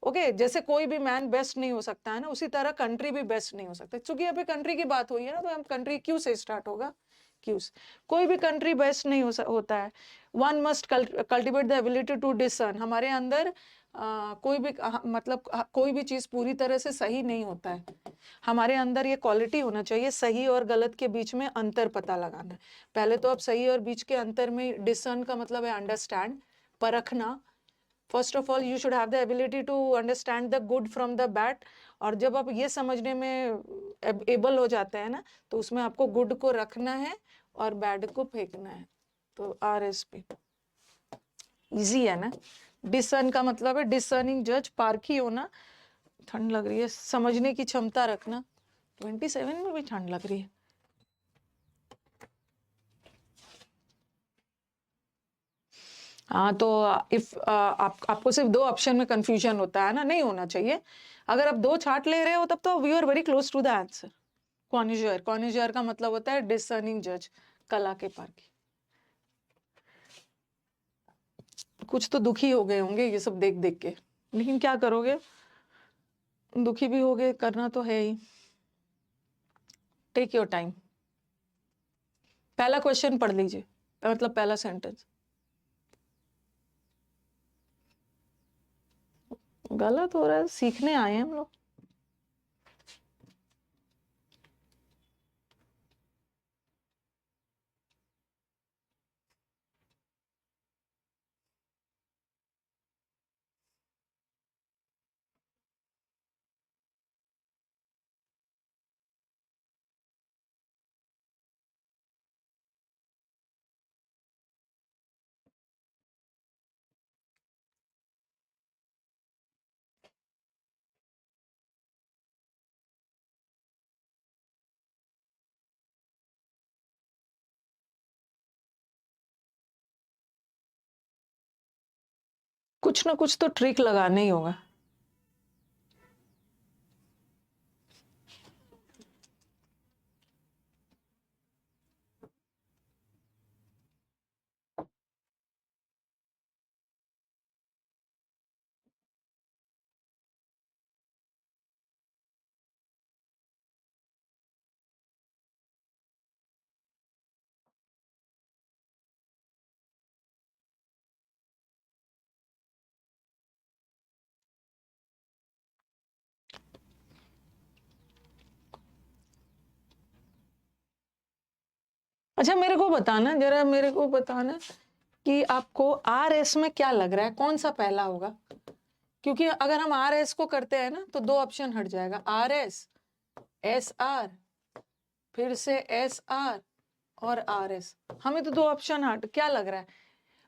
ओके, जैसे कोई भी मैन बेस्ट नहीं हो सकता है ना, उसी तरह कंट्री भी बेस्ट नहीं हो सकता। क्योंकि अभी कंट्री की बात हुई है ना, तो हम कंट्री क्यू से स्टार्ट होगा, क्यू से। कोई भी कंट्री बेस्ट नहीं होता है। One must cultivate the ability to discern, हमारे अंदर कोई भी मतलब कोई भी चीज पूरी तरह से सही नहीं होता है। हमारे अंदर ये क्वालिटी होना चाहिए, सही और गलत के बीच में अंतर पता लगाना। पहले तो आप सही और बीच के अंतर में, डिसर्न का मतलब है अंडरस्टैंड, परखना। First of all you should have the ability to understand the good from the bad. और जब आप ये समझने में एबल हो जाते हैं ना, तो उसमें आपको गुड को रखना है और बैड को फेंकना है। तो RSP इजी है ना। डिसर्न का मतलब है डिसर्निंग जज, पारखी होना। ठंड लग रही है, समझने की क्षमता रखना। 27 में भी ठंड लग रही है। हाँ तो इफ आपको सिर्फ दो ऑप्शन में कंफ्यूजन होता है ना, नहीं होना चाहिए। अगर आप दो छाट ले रहे हो तब तो we are very close to the answer. Connoisseur, connoisseur का मतलब होता है डिसर्निंग जज, कला के पारखी। कुछ तो दुखी हो गए होंगे ये सब देख देख के, लेकिन क्या करोगे, दुखी भी हो गए, करना तो है ही। Take your time. पहला क्वेश्चन पढ़ लीजिए, मतलब पहला सेंटेंस। गलत हो रहा है, सीखने आए हैं हम लोग। कुछ ना कुछ तो ट्रिक लगाना ही होगा। अच्छा मेरे को बताना, जरा मेरे को बताना कि आपको आर एस में क्या लग रहा है, कौन सा पहला होगा? क्योंकि अगर हम आर एस को करते हैं ना तो दो ऑप्शन हट जाएगा, आर एस, एस आर, फिर से एस आर और आर एस। हमें तो दो ऑप्शन हट, क्या लग रहा है?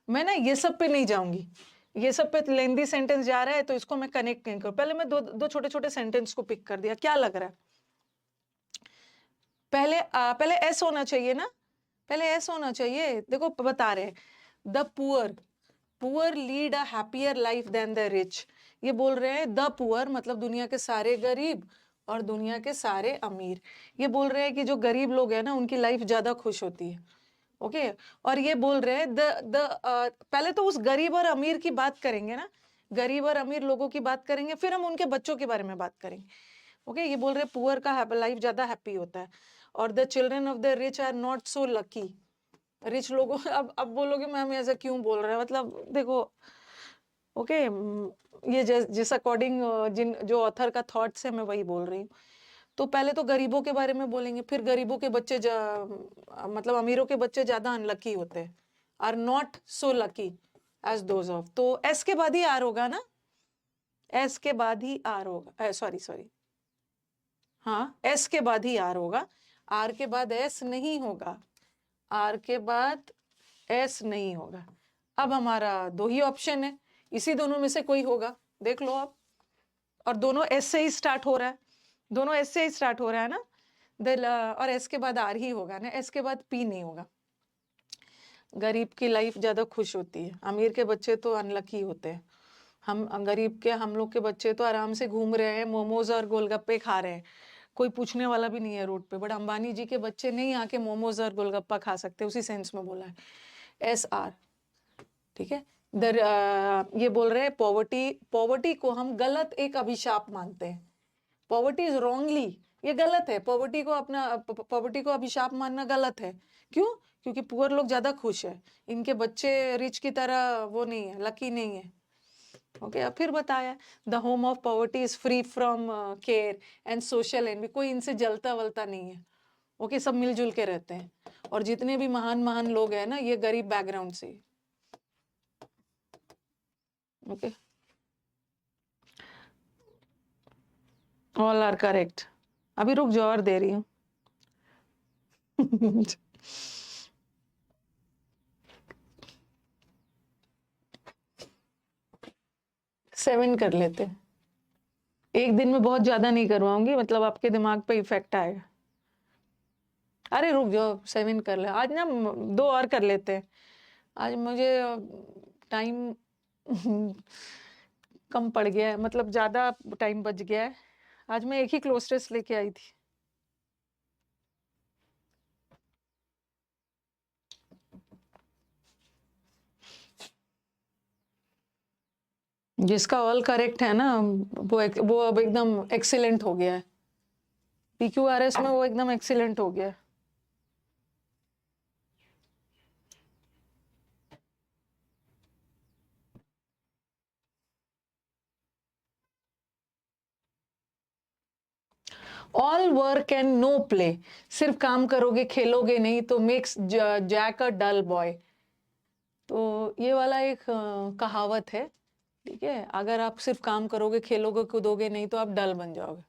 मैं ना ये सब पे नहीं जाऊंगी, ये सब पे लेंदी सेंटेंस जा रहा है तो इसको मैं कनेक्ट नहीं करूं। पहले मैं दो छोटे छोटे सेंटेंस को पिक कर दिया, क्या लग रहा है? पहले एस होना चाहिए ना, पहले एस होना चाहिए। देखो बता रहे हैं, the poor, poor lead a happier life than the rich. ये बोल रहे हैं द पुअर मतलब दुनिया के सारे गरीब और दुनिया के सारे अमीर। ये बोल रहे हैं कि जो गरीब लोग हैं ना उनकी लाइफ ज्यादा खुश होती है। ओके, और ये बोल रहे हैं पहले तो उस गरीब और अमीर की बात करेंगे ना, गरीब और अमीर लोगों की बात करेंगे, फिर हम उनके बच्चों के बारे में बात करेंगे। ओके, ये बोल रहे हैं पुअर का लाइफ ज्यादा हैप्पी होता है और the children of the rich are not so lucky. Rich लोगों अब बोलोगे मैम ऐसा क्यों बोल रहे हैं, मतलब देखो ओके, ये जिस अकॉर्डिंग जिन जो ऑथर का थॉट्स है मैं वही बोल रही हूँ। तो पहले तो गरीबों के बारे में बोलेंगे, फिर गरीबों के बच्चे मतलब अमीरों के बच्चे ज्यादा अनलकी होते हैं, are not so lucky as those of. तो एस के बाद ही आर होगा ना, एस के बाद ही आर होगा, सॉरी सॉरी, हाँ एस के बाद ही आर होगा, आर के बाद एस नहीं होगा, आर के बाद एस नहीं होगा। अब हमारा दो ही ऑप्शन है, इसी दोनों में से कोई होगा, देख लो आप। और दोनों एस से ही स्टार्ट हो रहा है, दोनों एस से ही स्टार्ट हो रहा है ना, और एस के बाद आर ही होगा ना, एस के बाद पी नहीं होगा। गरीब की लाइफ ज्यादा खुश होती है, अमीर के बच्चे तो अनलकी होते हैं। हम गरीब के, हम लोग के बच्चे तो आराम से घूम रहे हैं, मोमोज और गोलगप्पे खा रहे हैं, कोई पूछने वाला भी नहीं है रोड पे। बट अंबानी जी के बच्चे नहीं आके मोमोज और गोलगप्पा खा सकते, उसी सेंस में बोला है एस आर। ठीक है, ये बोल रहे हैं पॉवर्टी, पॉवर्टी को हम गलत एक अभिशाप मानते हैं, पॉवर्टी इज रॉन्गली, ये गलत है, पॉवर्टी को अपना पॉवर्टी को अभिशाप मानना गलत है। क्यों? क्योंकि पुअर लोग ज्यादा खुश है, इनके बच्चे रिच की तरह वो नहीं है, लकी नहीं है। ओके, फिर बताया the home of poverty is free from care and social envy, कोई इनसे जलता वलता नहीं है। ओके, सब मिलजुल के रहते हैं, और जितने भी महान महान लोग हैं ना ये गरीब बैकग्राउंड से। Okay, all are correct. अभी रुक जाओ और दे रही हूँ। 7 कर लेते, एक दिन में बहुत ज्यादा नहीं करवाऊंगी, मतलब आपके दिमाग पे इफेक्ट आएगा। अरे रुक जाओ, 7 कर ले आज ना, 2 और कर लेते हैं। आज मुझे टाइम कम पड़ गया है, मतलब ज्यादा टाइम बच गया है। आज मैं एक ही क्लोज टेस्ट लेके आई थी। जिसका ऑल करेक्ट है ना वो अब एकदम एक्सीलेंट हो गया है, PQRS में वो एकदम एक्सीलेंट हो गया है। All work and no play, सिर्फ काम करोगे खेलोगे नहीं तो makes Jack a dull boy. तो ये वाला एक कहावत है, ठीक है, अगर आप सिर्फ काम करोगे खेलोगे कूदोगे नहीं तो आप डल बन जाओगे।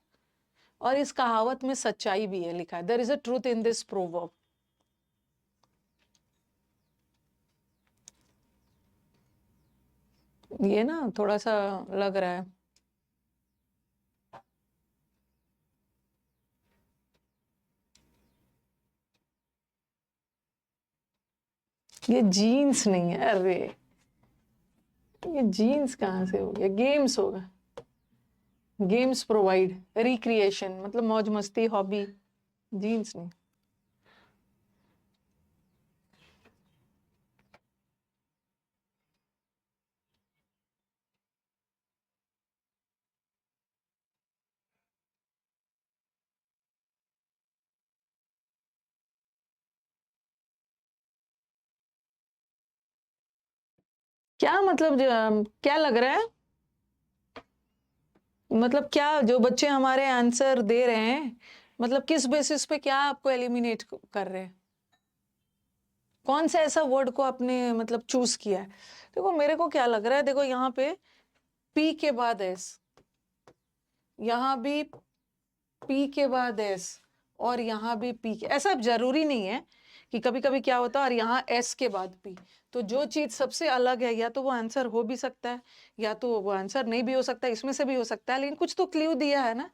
और इस कहावत में सच्चाई भी है, लिखा है there is a truth in this proverb. ये ना थोड़ा सा लग रहा है, ये जीन्स नहीं है, अरे ये जीन्स कहाँ से हो गया, गेम्स होगा, गेम्स प्रोवाइड रिक्रिएशन मतलब मौज मस्ती हॉबी, जीन्स नहीं। क्या मतलब क्या लग रहा है, मतलब क्या जो बच्चे हमारे आंसर दे रहे हैं, मतलब किस बेसिस पे क्या आपको एलिमिनेट कर रहे हैं? कौन सा ऐसा वर्ड को आपने मतलब चूज किया है? देखो मेरे को क्या लग रहा है, देखो यहाँ पे P के बाद S, यहाँ भी P के बाद S, और यहाँ भी P के, ऐसा जरूरी नहीं है कि कभी कभी क्या होता है और यहाँ S के बाद P, तो जो चीज सबसे अलग है या तो वो आंसर हो भी सकता है या तो वो आंसर नहीं भी हो सकता, इसमें से भी हो सकता है, लेकिन कुछ तो क्लू दिया है ना।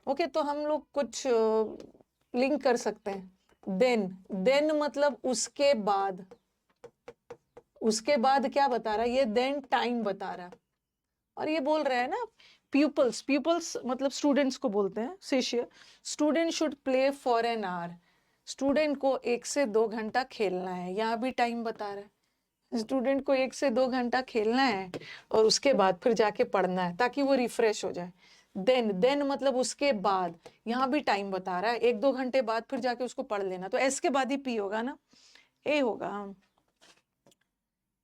ओके, तो हम लोग कुछ लिंक कर सकते हैं। देन मतलब उसके बाद, उसके बाद क्या बता रहा है ये, देन टाइम बता रहा है, और ये बोल रहा है ना प्यूपल्स, प्यूपल्स मतलब स्टूडेंट्स को बोलते हैं, शिष्य। Student should play for an hour, student को 1 से 2 घंटा खेलना है, यहाँ भी टाइम बता रहा है, स्टूडेंट को 1 से 2 घंटा खेलना है और उसके बाद फिर जाके पढ़ना है ताकि वो रिफ्रेश हो जाए। देन मतलब उसके बाद, यहाँ भी टाइम बता रहा है, 1-2 घंटे बाद फिर जाके उसको पढ़ लेना, तो एस के बाद ही पी होगा ना, ए होगा,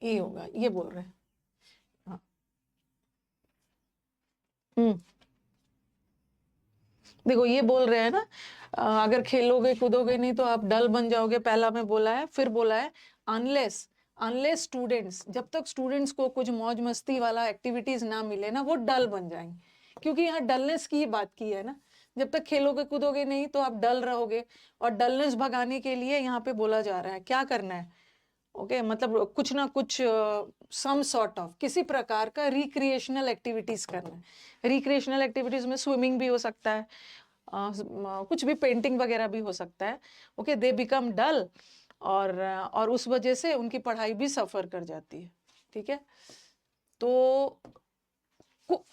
ए होगा, ये बोल रहे हैं। हाँ। देखो ये बोल रहे हैं ना, अगर खेलोगे कूदोगे नहीं तो आप डल बन जाओगे, पहला में बोला है, फिर बोला है अनलेस, अनलेस स्टूडेंट्स, जब तक स्टूडेंट्स को कुछ मौज मस्ती वाला एक्टिविटीज ना मिले ना वो डल बन जाएंगे, क्योंकि यहाँ डलनेस की बात की है ना, जब तक खेलोगे कूदोगे नहीं तो आप डल रहोगे, और डलनेस भगाने के लिए यहाँ पे बोला जा रहा है क्या करना है। ओके मतलब कुछ ना कुछ सम सॉर्ट ऑफ किसी प्रकार का रिक्रिएशनल एक्टिविटीज करना है। रिक्रिएशनल एक्टिविटीज में स्विमिंग भी हो सकता है, कुछ भी पेंटिंग वगैरह भी हो सकता है। ओके, दे बिकम डल, और उस वजह से उनकी पढ़ाई भी सफर कर जाती है। ठीक है, तो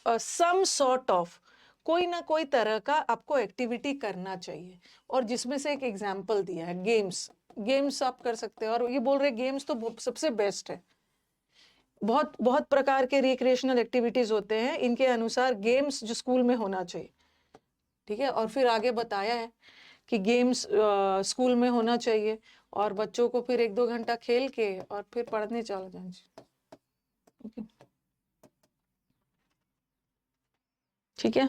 सम सॉर्ट ऑफ कोई ना कोई तरह का आपको एक्टिविटी करना चाहिए, और जिसमें से एक एग्जाम्पल दिया है गेम्स, गेम्स आप कर सकते हैं, और ये बोल रहे गेम्स तो सबसे बेस्ट है। बहुत बहुत प्रकार के रिक्रिएशनल एक्टिविटीज होते हैं, इनके अनुसार गेम्स जो स्कूल में होना चाहिए। ठीक है, और फिर आगे बताया है कि गेम्स स्कूल में होना चाहिए, और बच्चों को फिर 1-2 घंटा खेल के और फिर पढ़ने चले जाना चाहिए। ठीक है,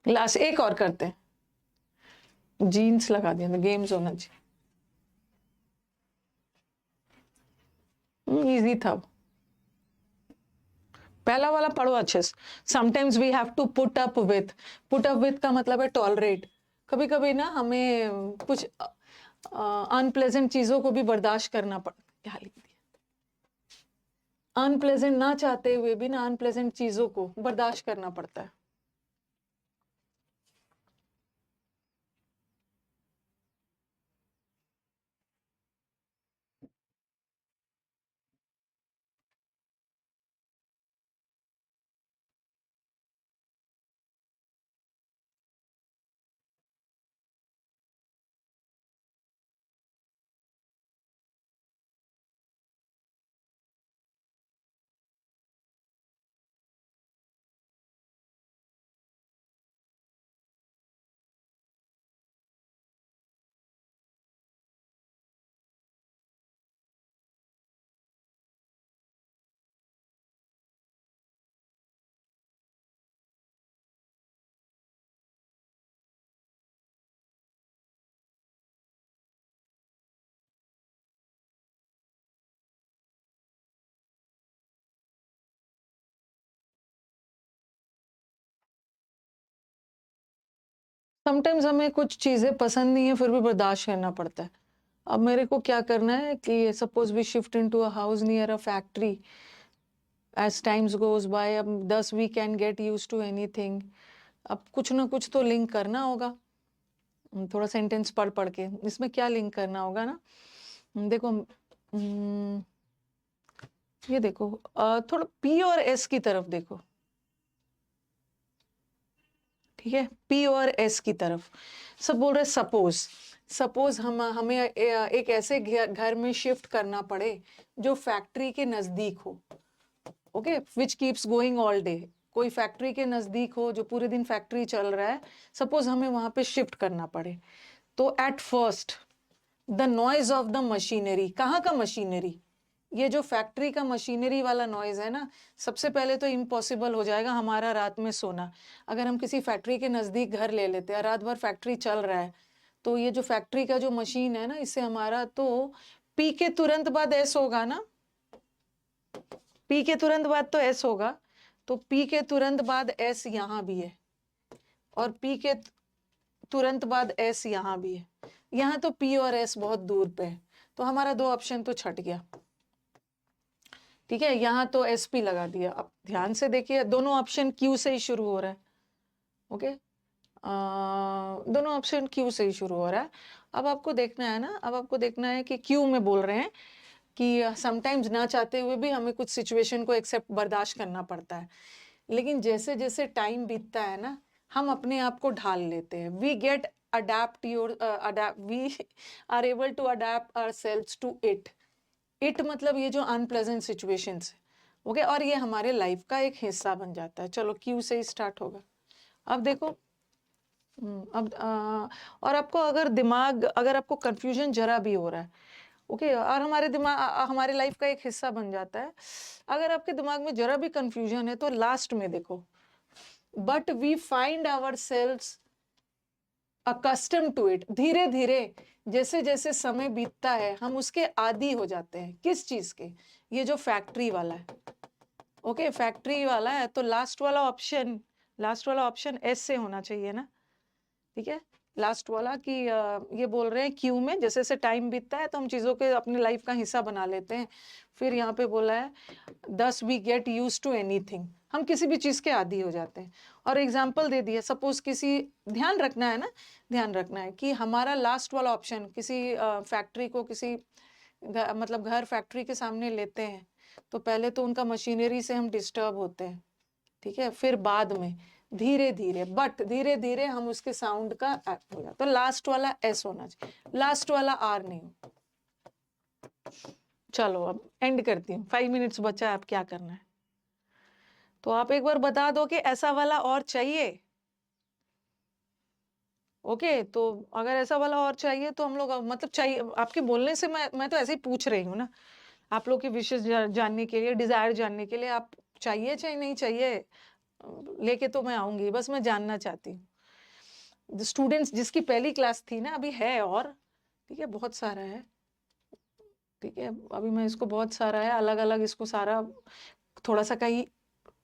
लास्ट एक और करते हैं, जीन्स लगा दिया तो गेम्स होना चाहिए। इजी था, पहला वाला पढ़ो अच्छे से। Sometimes we have to put up with, put up with का मतलब है टॉलरेट, कभी कभी ना हमें कुछ अनप्लेजेंट चीजों को भी बर्दाश्त करना पड़, क्या लिख दिया, अनप्लेजेंट ना चाहते हुए भी ना अनप्लेजेंट चीजों को बर्दाश्त करना पड़ता है। समटाइम्स हमें कुछ चीजें पसंद नहीं है फिर भी बर्दाश्त करना पड़ता है। अब मेरे को क्या करना है कि suppose we shift into a house near a factory, as times goes by, अब 10 we can get use to anything, अब कुछ ना कुछ तो लिंक करना होगा। थोड़ा सेंटेंस पढ़ पढ़ के इसमें क्या लिंक करना होगा ना, देखो ये देखो, थोड़ा पी और एस की तरफ देखो। ठीक है, पी और एस की तरफ सब बोल रहे सपोज, सपोज हमें एक ऐसे घर में शिफ्ट करना पड़े जो फैक्ट्री के नजदीक हो। Okay, which keeps going all day, कोई फैक्ट्री के नजदीक हो जो पूरे दिन फैक्ट्री चल रहा है, सपोज हमें वहां पे शिफ्ट करना पड़े। तो at first the noise of the machinery, कहाँ का मशीनरी, ये जो फैक्ट्री का मशीनरी वाला नॉइज है ना, सबसे पहले तो इम्पॉसिबल हो जाएगा हमारा रात में सोना। अगर हम किसी फैक्ट्री के नज़दीक घर ले लेते हैं, रात भर फैक्ट्री चल रहा है, तो ये जो फैक्ट्री का जो मशीन है ना, इससे हमारा तो पी के तुरंत बाद एस होगा ना, पी के तुरंत बाद तो एस होगा, तो पी के तुरंत बाद एस यहाँ भी है, और पी के तुरंत बाद एस यहाँ भी है। यहाँ तो पी और एस बहुत दूर पे है, तो हमारा दो ऑप्शन तो छट गया। ठीक है, यहाँ तो एस पी लगा दिया। अब ध्यान से देखिए, दोनों ऑप्शन क्यू से ही शुरू हो रहा है। ओके, दोनों ऑप्शन क्यू से ही शुरू हो रहा है। अब आपको देखना है ना, अब आपको देखना है कि क्यू में बोल रहे हैं कि समटाइम्स ना चाहते हुए भी हमें कुछ सिचुएशन को एक्सेप्ट बर्दाश्त करना पड़ता है, लेकिन जैसे जैसे टाइम बीतता है ना, हम अपने आप को ढाल लेते हैं। We get adept we are able to adept ourselves to it. It मतलब ये जो अनप्लेजेंट सिचुएशंस है, ओके, और ये हमारे लाइफ का एक हिस्सा बन जाता है। चलो क्यू से ही स्टार्ट होगा। अब देखो, अब और आपको अगर आपको कंफ्यूजन जरा भी हो रहा है, ओके, और हमारे लाइफ का एक हिस्सा बन जाता है। अगर आपके दिमाग में जरा भी कंफ्यूजन है तो लास्ट में देखो, but we find ourselves accustom to it. धीरे धीरे जैसे जैसे समय बीतता है, हम उसके आदी हो जाते हैं। किस चीज के? ये जो फैक्ट्री वाला है, ओके, फैक्ट्री वाला है, तो लास्ट वाला ऑप्शन एस से होना चाहिए ना। ठीक है, लास्ट वाला कि ये बोल रहे हैं क्यू में जैसे जैसे टाइम बीतता है तो हम चीज़ों के अपने लाइफ का हिस्सा बना लेते हैं। फिर यहाँ पे बोला है दस we get use to anything, हम किसी भी चीज़ के आदी हो जाते हैं। और एग्जाम्पल दे दिया, सपोज किसी, ध्यान रखना है ना, ध्यान रखना है कि हमारा लास्ट वाला ऑप्शन किसी फैक्ट्री को, किसी मतलब घर फैक्ट्री के सामने लेते हैं, तो पहले तो उनका मशीनरी से हम डिस्टर्ब होते हैं। ठीक है, फिर बाद में धीरे धीरे धीरे हम उसके साउंड का एक्ट हो जाता। तो लास्ट वाला एस होना चाहिए, लास्ट वाला आर नहीं हो। चलो अब एंड करती हूँ, 5 मिनट्स बचा है, अब क्या करना है? तो आप एक बार बता दो कि ऐसा वाला और चाहिए। ओके, तो अगर ऐसा वाला और चाहिए तो हम लोग मतलब चाहिए, आपके बोलने से मैं तो ऐसे ही पूछ रही हूँ ना, आप लोग की विशेष जानने के लिए, डिजायर जानने के लिए। आप चाहिए चाहे नहीं चाहिए, लेके तो मैं आऊंगी, बस मैं जानना चाहती हूँ। स्टूडेंट्स जिसकी पहली क्लास थी ना, अभी है और, ठीक है, बहुत सारा है। ठीक है, अभी मैं इसको बहुत सारा है, अलग अलग इसको सारा, थोड़ा सा कहीं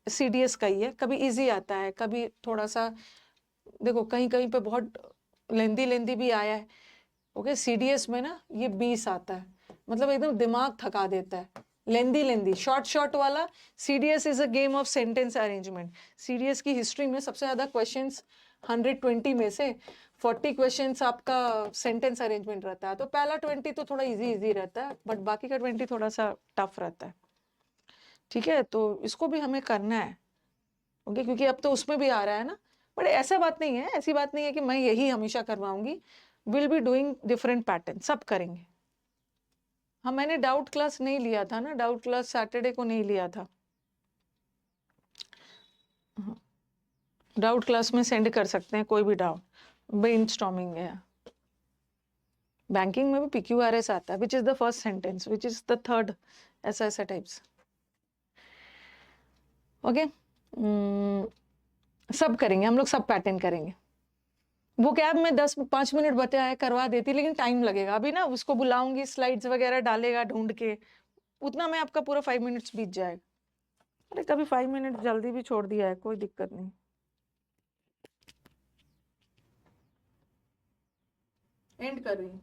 सीडीएस का ही है, कभी इजी आता है, कभी थोड़ा सा, देखो कहीं कहीं पे बहुत लेंदी भी आया है। ओके, सीडीएस में ना ये 20 आता है, मतलब एकदम दिमाग थका देता है। लेंदी शॉर्ट वाला CDS is a game of sentence arrangement. CDS की हिस्ट्री में सबसे ज्यादा क्वेश्चंस 120 में से 40 क्वेश्चंस आपका सेंटेंस अरेंजमेंट रहता है। तो पहला 20 तो थोड़ा इजी रहता है, बट बाकी का 20 थोड़ा सा टफ रहता है। ठीक है, तो इसको भी हमें करना है, ओके, क्योंकि अब तो उसमें भी आ रहा है ना। बट ऐसा बात नहीं है, ऐसी बात नहीं है कि मैं यही हमेशा करवाऊंगी। Will be doing different pattern, सब करेंगे। हाँ, मैंने डाउट क्लास नहीं लिया था ना, डाउट क्लास सैटरडे को नहीं लिया था। डाउट क्लास में सेंड कर सकते हैं कोई भी डाउट, ब्रेनस्टॉर्मिंग है। बैंकिंग में भी PQRS आता है, which is the first sentence, which is the third, ऐसा टाइप्स। ओके, सब करेंगे हम लोग, सब पैटर्न करेंगे। वो कैब में 5 मिनट बचे आए करवा देती, लेकिन टाइम लगेगा। अभी ना उसको बुलाऊंगी, स्लाइड्स वगैरह डालेगा ढूंढ के, उतना में आपका पूरा 5 मिनट्स बीत जाएगा। अरे कभी 5 मिनट जल्दी भी छोड़ दिया है, कोई दिक्कत नहीं। एंड कर रही हूँ।